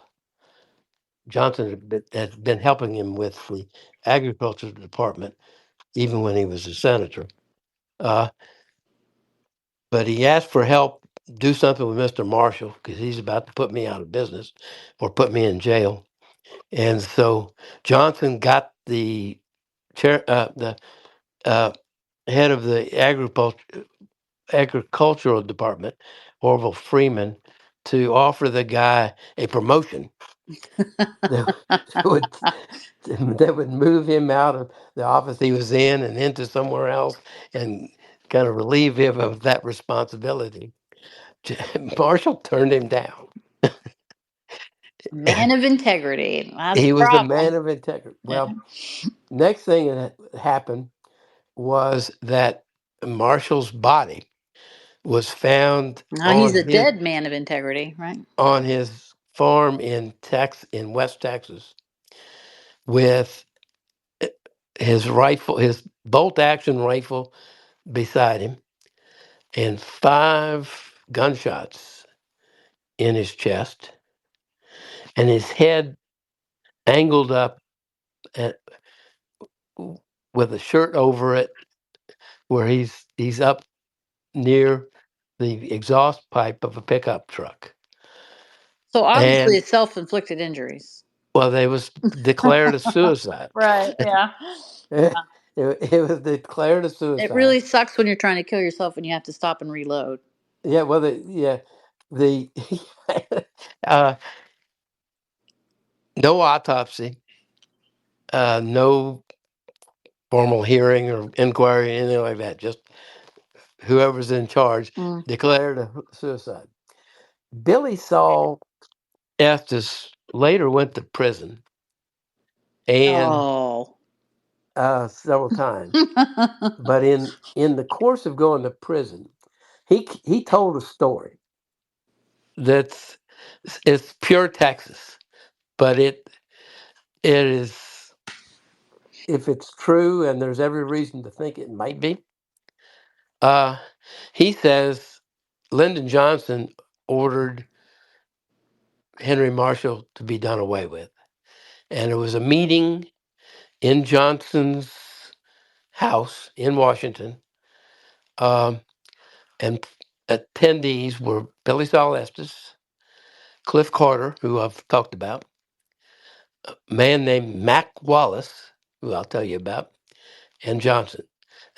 Johnson had been helping him with the agriculture department even when he was a senator. Uh, but he asked for help, do something with Mr. Marshall because he's about to put me out of business or put me in jail. And so Johnson got the chair, the uh, head of the agricultural department, Orville Freeman, to offer the guy a promotion that would that would move him out of the office he was in and into somewhere else and kind of relieve him of that responsibility. Marshall turned him down. Man of integrity. That's a He was a problem. man of integrity. Yeah. Well, next thing that happened was that Marshall's body was found Now he's a dead man of integrity, right? on his farm in West Texas with his rifle, his bolt action rifle beside him, and 5 gunshots in his chest, and his head angled up at, with a shirt over it, where he's up near the exhaust pipe of a pickup truck. So obviously, And it's self-inflicted injuries. well, they was declared a suicide. Right. Yeah. it, it was declared a It suicide. really sucks when you're trying to kill yourself and you have to stop and reload. Yeah, well, the uh, no autopsy, no formal hearing or inquiry, anything like that. Just whoever's in charge Mm. declared a suicide. Billy Saul Estes later went to prison and Oh. several times, but in the course of going to prison, he told a story that's it's pure Texas, but it is, if it's true, and there's every reason to think it might be. Uh, he says Lyndon Johnson ordered Henry Marshall to be done away with, and it was a meeting in Johnson's house in Washington, um, and attendees were Billy Saul Estes, Cliff Carter, who I've talked about, a man named Mac Wallace, who I'll tell you about, and Johnson.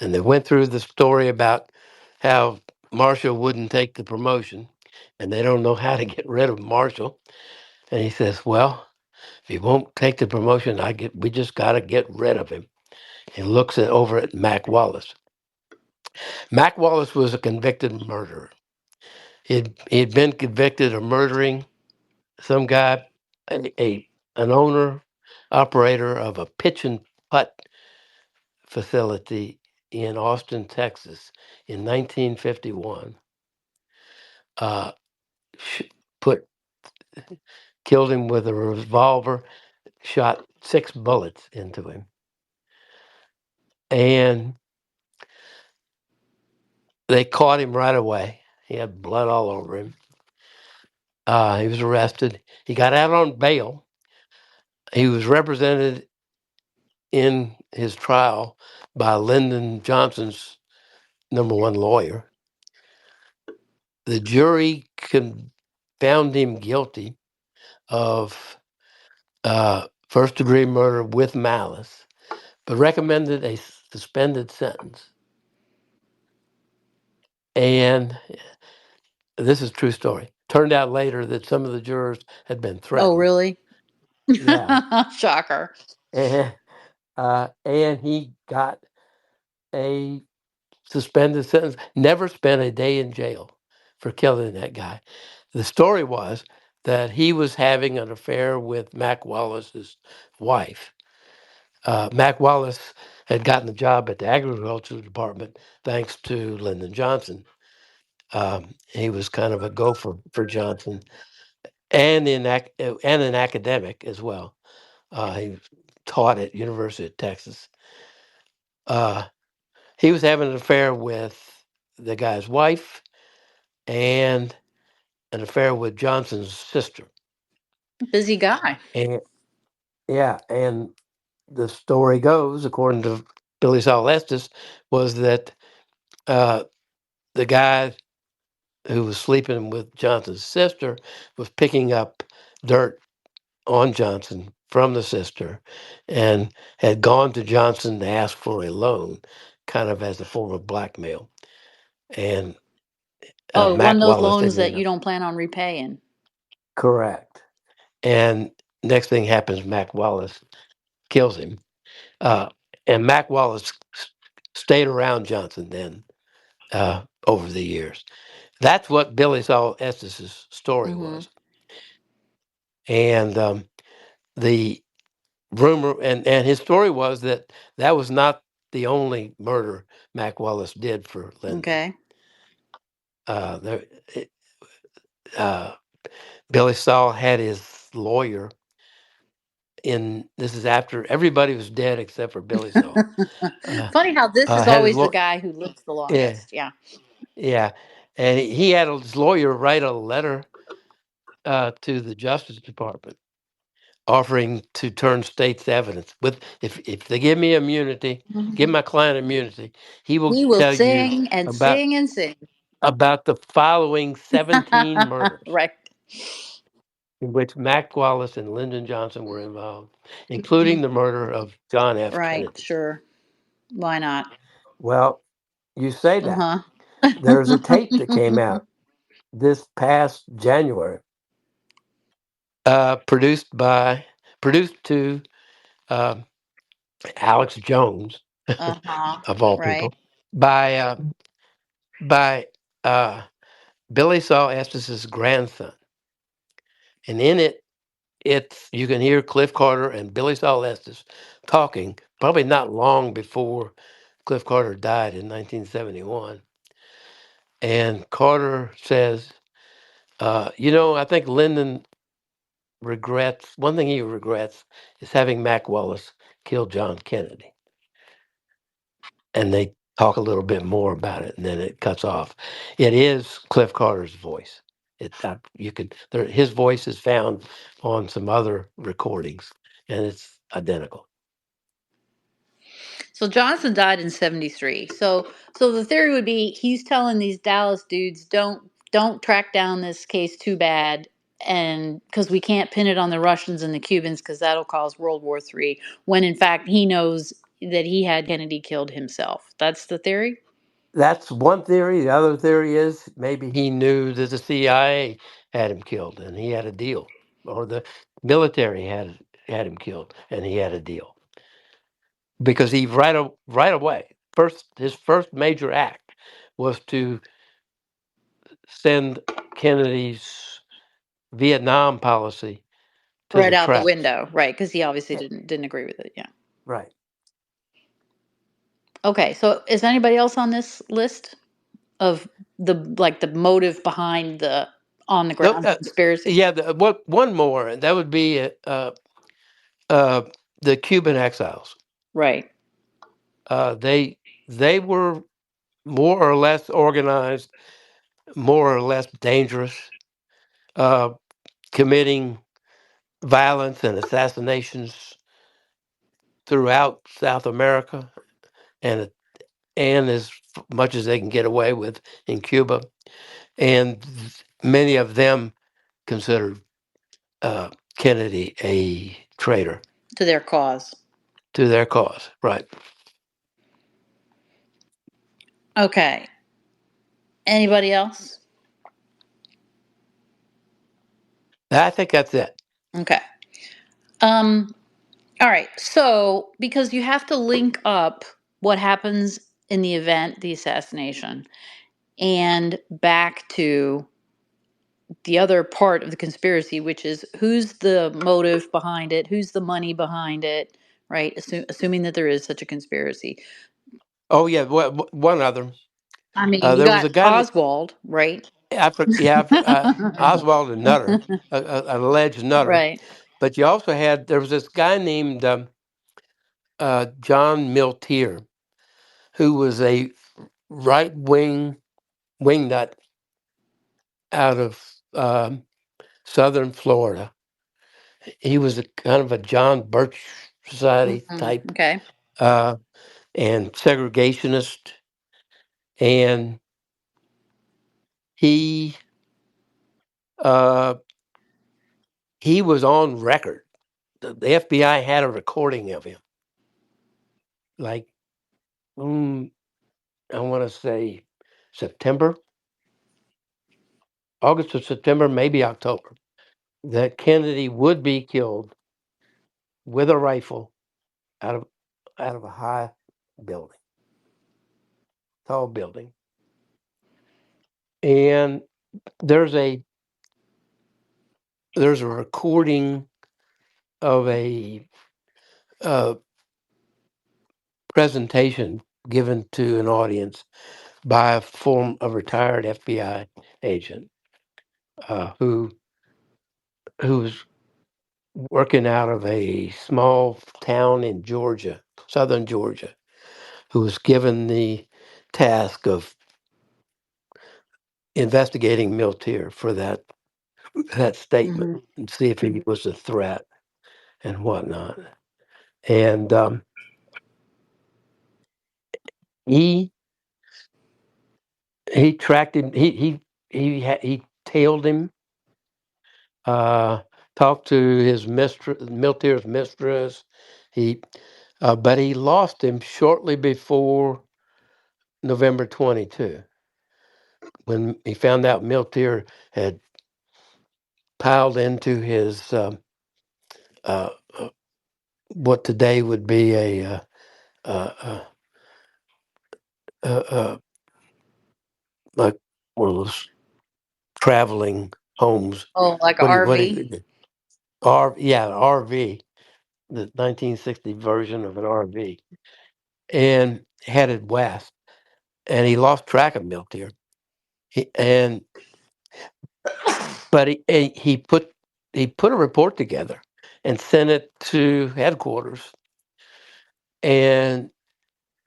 And they went through the story about how Marshall wouldn't take the promotion and they don't know how to get rid of Marshall. And he says, well, if he won't take the promotion, we just got to get rid of him. And looks over at Mac Wallace. Mac Wallace was a convicted murderer. He'd been convicted of murdering some guy, an owner, operator of a pitch and putt facility in Austin, Texas, in 1951. Uh, sh- put Killed him with a revolver, shot 6 bullets into him, and they caught him right away. He had blood all over him. He was arrested. He got out on bail. He was represented in his trial by Lyndon Johnson's number one lawyer. The jury found him guilty of first degree murder with malice, but recommended a suspended sentence. And this is a true story. Turned out later that some of the jurors had been Oh, threatened. really? Yeah. Shocker. And, and he got a suspended sentence, never spent a day in jail for killing that guy. The story was that he was having an affair with Mac Wallace's wife. Mac Wallace had gotten the job at the agriculture department thanks to Lyndon Johnson. He was kind of a gopher for Johnson, and and an academic as well. He taught at University of Texas. Uh, he was having an affair with the guy's wife. and an affair with Johnson's sister. Busy guy. And yeah, and the story goes, according to Billy Saul Estes, was that uh, the guy who was sleeping with Johnson's sister was picking up dirt on Johnson from the sister and had gone to Johnson to ask for a loan, kind of as a form of blackmail. And Oh, one of Mac those Wallace loans didn't that end you up don't plan on repaying. correct. And next thing happens, Mac Wallace kills him. Uh, and Mac Wallace stayed around Johnson then over the years. That's what Billy Saul Estes' story Mm-hmm. was. And the rumor and his story was that that was not the only murder Mac Wallace did for Lyndon. Okay. There, uh, Billy Saul had his lawyer in. This is after everybody was dead except for Billy Saul. Uh, Funny how this is had his always the lawyer, guy who lives the yeah, longest. Yeah. yeah, and he had his lawyer write a letter to the Justice Department offering to turn state's evidence. With if they give me immunity, give Mhm. my client immunity, he will He will tell you sing and about sing and sing. about the following 17 murders Right. in which Mac Wallace and Lyndon Johnson were involved, including the murder of John F. Right. Kennedy. Sure. Why not? Well, you say that. Uh There's a tape that came huh. out this past January, produced to uh, Alex Jones, Uh huh. of all Right. people, by by uh, Billy Saul Estes's grandson, and in it, it's you can hear Cliff Carter and Billy Saul Estes talking. Probably not long before Cliff Carter died in 1971, and Carter says, I think Lyndon regrets one thing he regrets is having Mac Wallace kill John Kennedy, and they talk a little bit more about it, and then it cuts off. It is Cliff Carter's voice. You can his voice is found on some other recordings, and it's identical. So Johnson died in 73. So the theory would be he's telling these Dallas dudes don't track down this case too bad, and because we can't pin it on the Russians and the Cubans because that'll cause World War III, when in fact he knows that he had Kennedy killed himself. That's the theory? That's one theory. The other theory is maybe he knew that the CIA had him killed, and he had a deal, or the military had him killed, and he had a deal because he right away his first major act was to send Kennedy's Vietnam policy to Right the out the press. window, right? Because he obviously Eh, didn't agree with it. Yeah. Right. Okay, so is anybody else on this list of the motive behind the on the No, ground conspiracy? yeah. What one more? And that would be uh, the Cuban exiles. Right. They were more or less organized, more or less dangerous, uh, committing violence and assassinations throughout South America, and as much as they can get away with in Cuba, and many of them considered Kennedy a traitor To their cause. to their cause. Right. Okay. Anybody else? I think that's it. Okay. Um, all right. So, because you have to link up what happens in the event, the assassination, and back to the other part of the conspiracy, which is who's the motive behind it, who's the money behind it, right? Assuming that there is such a conspiracy. Oh yeah, one other. I mean, you There was got a guy that Oswald, right? Oswald a nutter, an alleged nutter, Right. but you also had there was this guy named John Miltier, who was a right wingnut out of southern Florida. He was a kind of a John Birch Society type, Okay. uh, and segregationist, and he uh, he was on record. The FBI had a recording of him, like mm, I want to say September, August or September, maybe October, that Kennedy would be killed with a rifle out of a high building, tall building. And there's a recording of a uh, presentation given to an audience by a retired FBI agent who was working out of a small town in Georgia, southern Georgia, who was given the task of investigating Miltier for that Hmm. statement and see if he was a threat and whatnot. And he tracked him. He tailed him. Uh, Talked to his mistress, Miltier's mistress. He, but he lost him shortly before November 22, when he found out Miltier had piled into his uh, uh, what today would be uh, uh, uh, like one of those traveling homes. Oh, like a What do RV. you yeah, RV, the 1960 version of an RV, and headed west. And he lost track of Miltier. And but he put a report together and sent it to headquarters, and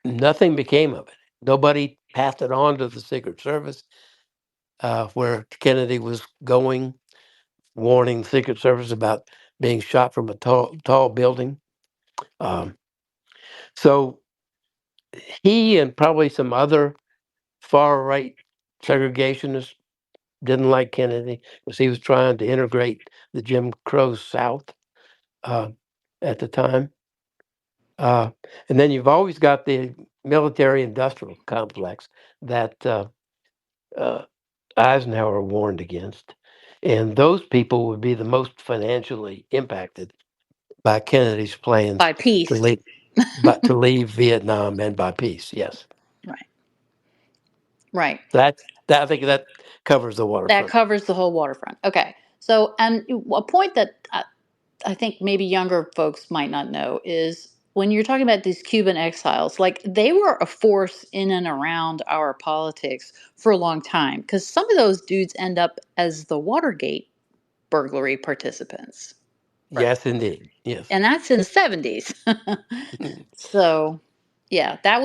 nothing became of it. Nobody passed it on to the Secret Service, where Kennedy was going, warning the Secret Service about being shot from a tall building. Um, so he and probably some other far right segregationists didn't like Kennedy because he was trying to integrate the Jim Crow South uh, at the time. Uh, and then you've always got the military industrial complex that uh, Eisenhower warned against. And those people would be the most financially impacted by Kennedy's plans By to peace. leave, but to leave Vietnam and by peace. Yes, Right. Right. that I think that covers the That waterfront. covers the whole waterfront. Okay. So, and a point that I think maybe younger folks might not know is when you're talking about these Cuban exiles, like they were a force in and around our politics for a long time because some of those dudes end up as the Watergate burglary participants. Right. Yes, indeed. Yes. And that's in the 70s. So, yeah, that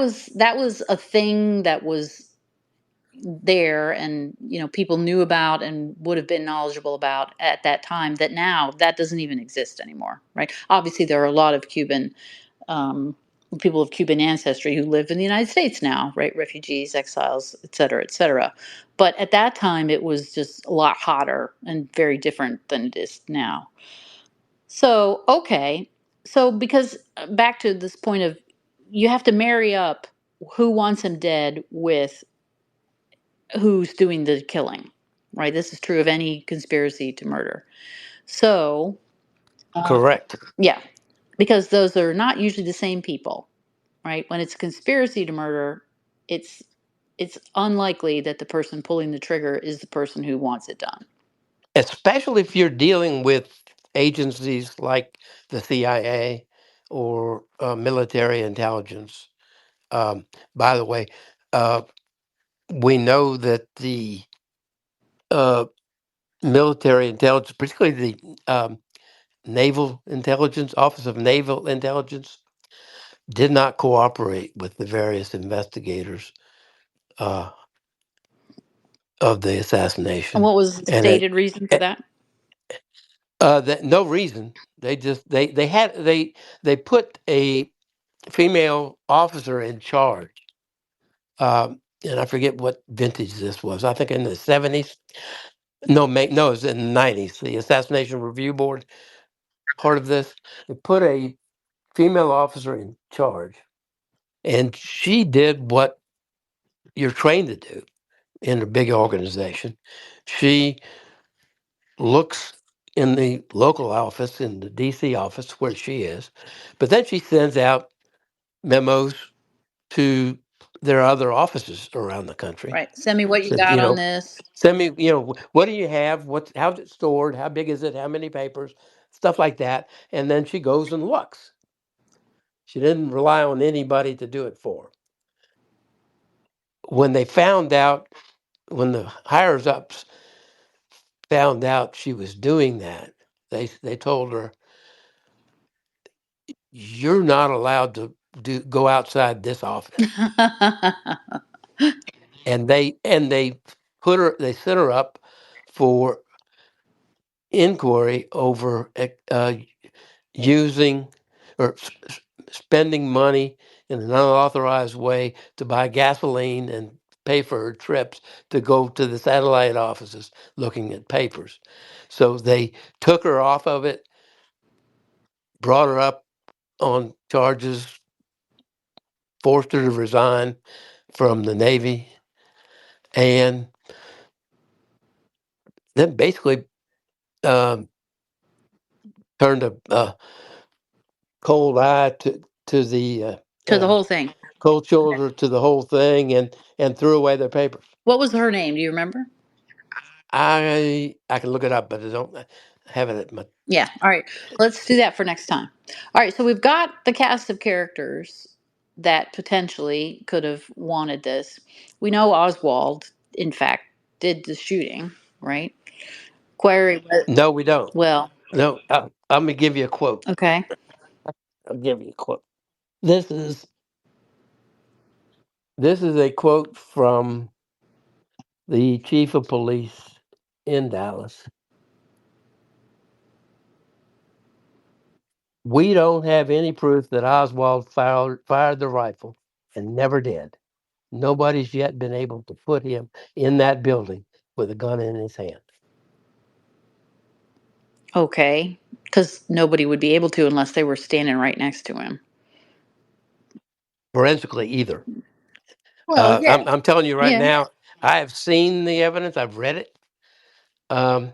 was a thing that was there and people knew about and would have been knowledgeable about at that time that now that doesn't even exist anymore, right? Obviously there are a lot of Cuban um, people of Cuban ancestry who live in the United States now, right? Refugees, exiles, et cetera, et cetera. But at that time it was just a lot hotter and very different than it is now. So okay, so because back to this point of you have to marry up who wants him dead with who's doing the killing, right? This is true of any conspiracy to murder. So, Correct. yeah, because those are not usually the same people, right? When it's a conspiracy to murder, it's it's unlikely that the person pulling the trigger is the person who wants it done. Especially if you're dealing with agencies like the CIA or military intelligence. Um, by the way, uh, we know that the uh, military intelligence, particularly the Naval Intelligence, Office of Naval Intelligence, did not cooperate with the various investigators uh, of the And assassination, what was the and it, stated reason for eh, that? that no reason. They just they put a female officer in charge. And I forget what vintage this was. I think in the 70s. No, it was in the 90s. The Assassination Review Board, part of this, they put a female officer in charge, and she did what you're trained to do in a big organization. She looks in the local office, in the DC office where she is, but then she sends out memos to their other offices around the country. Right. Send me what you Said, got on this. send me, what do you have? How's it stored? How big is it? How many papers? Stuff like that. And then she goes and looks. She didn't rely on anybody to do it for her. When they found out, when the higher ups found out she was doing that, they told her, "You're not allowed to go outside this office." And they they sent her up for inquiry over using or spending money in an unauthorized way to buy gasoline and pay for her trips to go to the satellite offices looking at papers. So they took her off of it, brought her up on charges, forced her to resign from the Navy, and then basically um, turned a cold eye to the To the whole thing. cold shoulder to the whole thing, and threw away their papers. What was her name? Do you remember? I can look it up, but I don't have it at my. Yeah. All right. Let's do that for next time. All right. So we've got the cast of characters that potentially could have wanted this. We know Oswald, in fact, did the shooting, right? Query. No, we don't. Well, No, I'm gonna give you a quote. okay. I'll give you a quote. This is this is a quote from the chief of police in Dallas. We don't have any proof that Oswald fired the rifle, and never did. Nobody's yet been able to put him in that building with a gun in his hand. Okay. Because nobody would be able to unless they were standing right next to him. Forensically, either. Well, yeah. I'm telling you right Yeah. now, I have seen the evidence. I've read it. Um,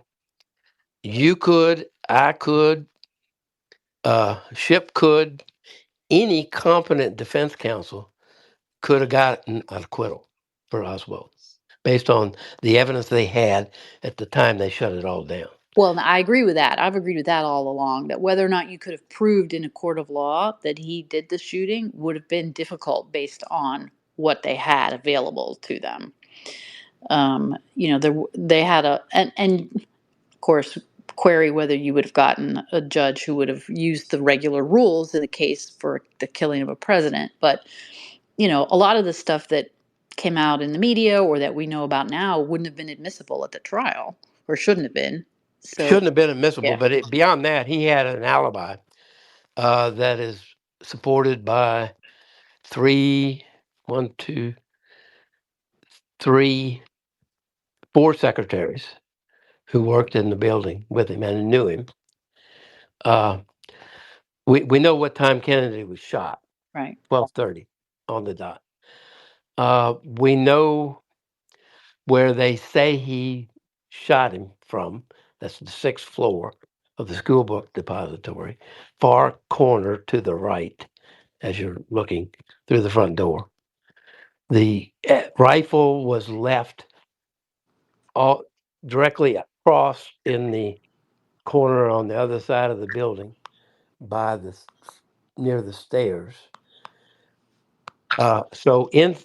you could, I could, Ship could, any competent defense counsel could have gotten an acquittal for Oswald based on the evidence they had at the time they shut it all down. Well, and I agree with that. I've agreed with that all along. That whether or not you could have proved in a court of law that he did the shooting would have been difficult based on what they had available to them. They had and of course, query whether you would have gotten a judge who would have used the regular rules in the case for the killing of a president. But a lot of the stuff that came out in the media or that we know about now wouldn't have been admissible at the trial or shouldn't have been. So Shouldn't have been admissible, yeah. but beyond that, he had an alibi that is supported by three, one, two, three, four secretaries who worked in the building with him and knew him. Uh, we know what time Kennedy was shot, Right. 12:30 on the dot. We know where they say he shot him from. That's the sixth floor of the school book depository, far corner to the right as you're looking through the front door. The rifle was left all directly across in the corner on the other side of the building by near the stairs. So in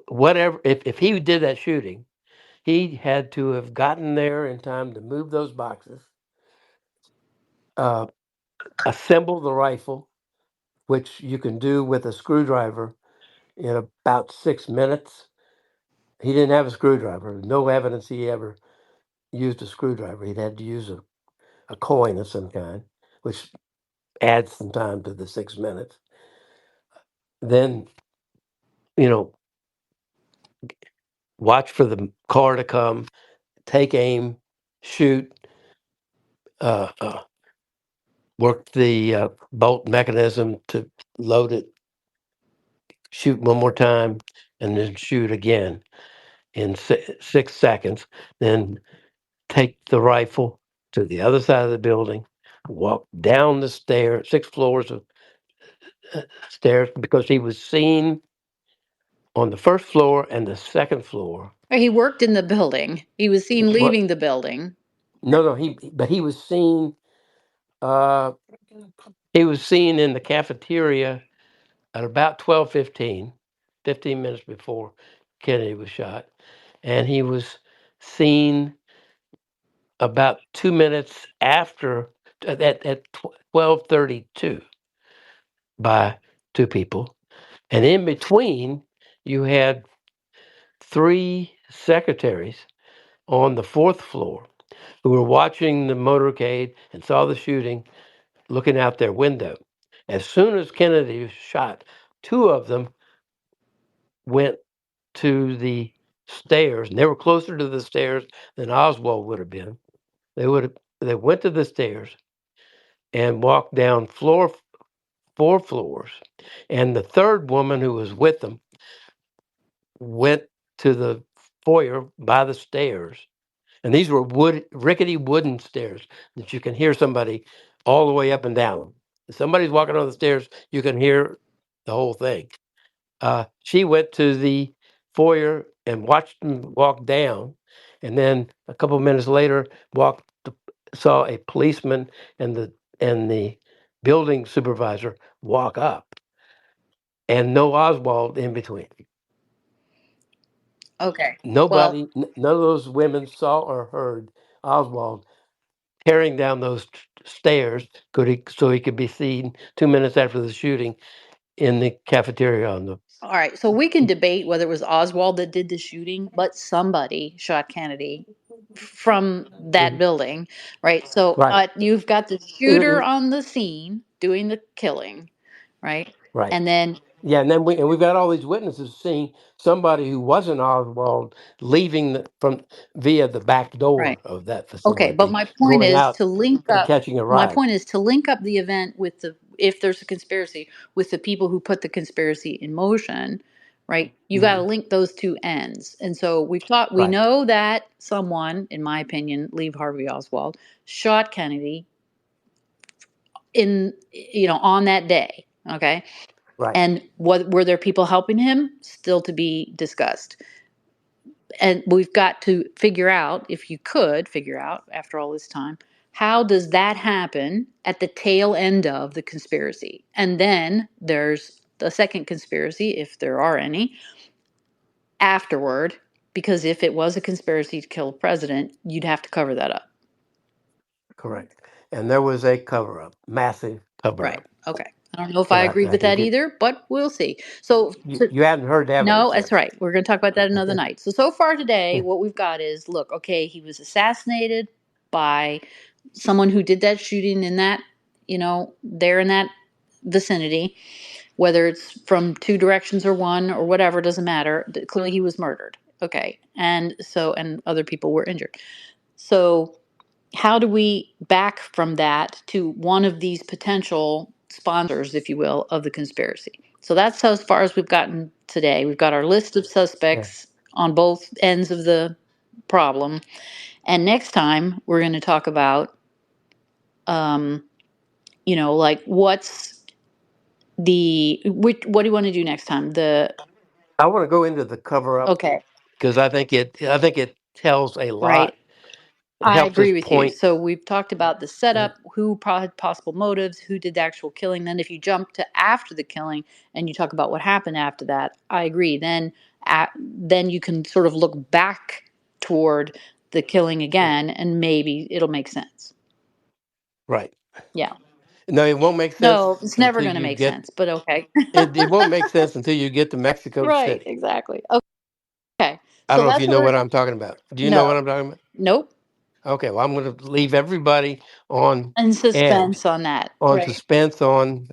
whatever, if he did that shooting, he had to have gotten there in time to move those boxes, uh, assemble the rifle, which you can do with a screwdriver in about 6 minutes, He didn't have a screwdriver. No evidence he ever used a screwdriver. He'd had to use a coin of some kind, which adds some time to the 6 minutes. Then, you know, watch for the car to come, take aim, shoot, uh, uh, work the bolt mechanism to load it, shoot one more time, and then shoot again in 6 seconds. Then take the rifle to the other side of the building, walk down the stair, 6 floors of stairs, because he was seen on the first floor and the second floor. He worked in the building. He was seen What? leaving the building. No, but he was seen. Uh, he was seen in the cafeteria at about 12:15, 15 minutes before Kennedy was shot, and he was seen about 2 minutes after at 12:32 by two people, and in between you had three secretaries on the fourth floor who were watching the motorcade and saw the shooting, looking out their window. As soon as Kennedy was shot, two of them went to the stairs, and they were closer to the stairs than Oswald would have been. They went to the stairs and walked down 4 floors, and the third woman who was with them went to the foyer by the stairs. And these were rickety wooden stairs that you can hear somebody all the way up and down. If somebody's walking on the stairs, you can hear the whole thing. She went to the foyer and watched them walk down, and then a couple of minutes later, saw a policeman and the building supervisor walk up, and no Oswald in between. Okay. Well, None of those women saw or heard Oswald tearing down those stairs so he could be seen 2 minutes after the shooting in the cafeteria on the all right. So we can debate whether it was Oswald that did the shooting, but somebody shot Kennedy from that Mhm. building, right? So Right. you've got the shooter on the scene doing the killing, right? Right. And then, Yeah, and then we've got all these witnesses seeing somebody who wasn't Oswald leaving from via the back right. door of that Okay, but facility, my point going is out to link and up. catching a My ride. point is to link up the event with the, if there's a conspiracy, with the people who put the conspiracy in motion, right? You got to Mhm. link those two ends. And so we Right. know that someone, in my opinion, Lee Harvey Oswald, shot Kennedy in, on that day. Okay. Right. And what were there people helping him? Still to be discussed. And we've got to figure out, if you could figure out after all this time, how does that happen at the tail end of the conspiracy? And then there's the second conspiracy, if there are any, afterward, because if it was a conspiracy to kill a president, you'd have to cover that up. Correct. And there was a cover up, massive cover Right. up Okay. I don't know if that I agree I with can that get. either, but we'll see. So, You hadn't heard the no, evidence that's yet. right. We're going to talk about that another night. So far today, what we've got is, look, okay, he was assassinated by someone who did that shooting in that, there in that vicinity, whether it's from two directions or one or whatever, doesn't matter. Clearly he was murdered. Okay. And other people were injured. So how do we back from that to one of these potential sponsors, if you will, of the conspiracy? So that's as far as we've gotten today. We've got our list of Yeah. suspects on both ends of the problem. And next time we're going to talk about, um, like what do you want to do next time? I want to go into the cover up Okay, because I think it tells a right. lot. It I helps us agree with you. point. So we've talked about the setup, who had possible motives, who did the actual killing. Then if you jump to after the killing and you talk about what happened after that, I agree. Then you can sort of look back toward the killing again, and maybe it'll make sense. Right. Yeah. No, it won't make sense No, it's never until going to you make get sense, but okay. it. It won't make sense until you get to Mexico Right, City. exactly. Okay. I So don't know if that's you what know we're. what I'm talking about. Do you know what No, I'm talking about? nope. Okay, well, I'm going to leave everybody on And edge, suspense on that, on right? suspense, on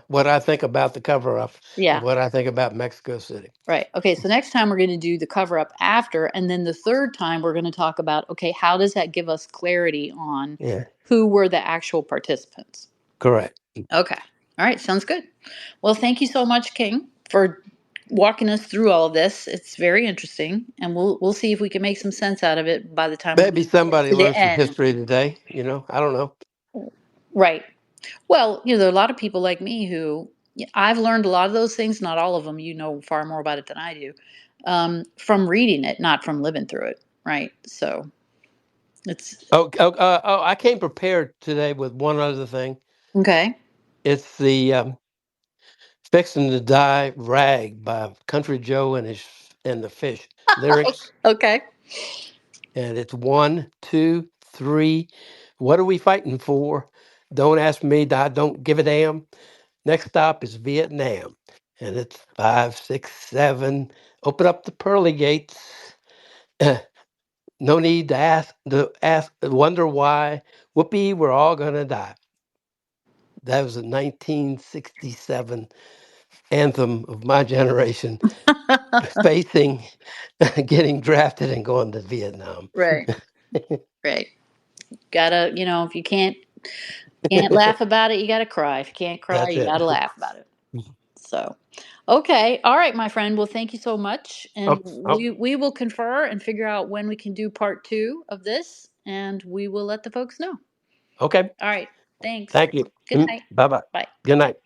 what I think about the cover up and Yeah. what I think about Mexico City. Right. Okay. So next time we're going to do the cover up after. And then the third time we're going to talk about, okay, how does that give us clarity on Yeah, who were the actual participants? correct. Okay. All right. Sounds good. Well, thank you so much, King, for walking us through all of this. It's very interesting. And we'll see if we can make some sense out of it by the time we Maybe get somebody to the learned some end. history today. I don't know. Right. Well, there are a lot of people like me who I've learned a lot of those things, not all of them. You know far more about it than I do, from reading it, not from living through it. Right. So it's I came prepared today with one other thing. okay. It's the "Fixing to Die" rag by Country Joe and the Fish lyrics, Okay. and it's 1, 2, 3. What are we fighting for? Don't ask me. I don't give a damn. Next stop is Vietnam, and it's 5, 6, 7. Open up the pearly gates. No need to wonder why. Whoopee, we're all gonna die. That was a 1967 anthem of my generation, facing getting drafted and going to Vietnam. Right. Right. Gotta, if you can't laugh about it, you gotta cry. If you can't cry, That's you it. gotta laugh about it. So, okay, all right, my friend. Well, thank you so much, and Oh, oh, we will confer and figure out when we can do part two of this, and we will let the folks know. okay. All right, thanks. Thank you. Good night. Bye bye. Bye. Good night.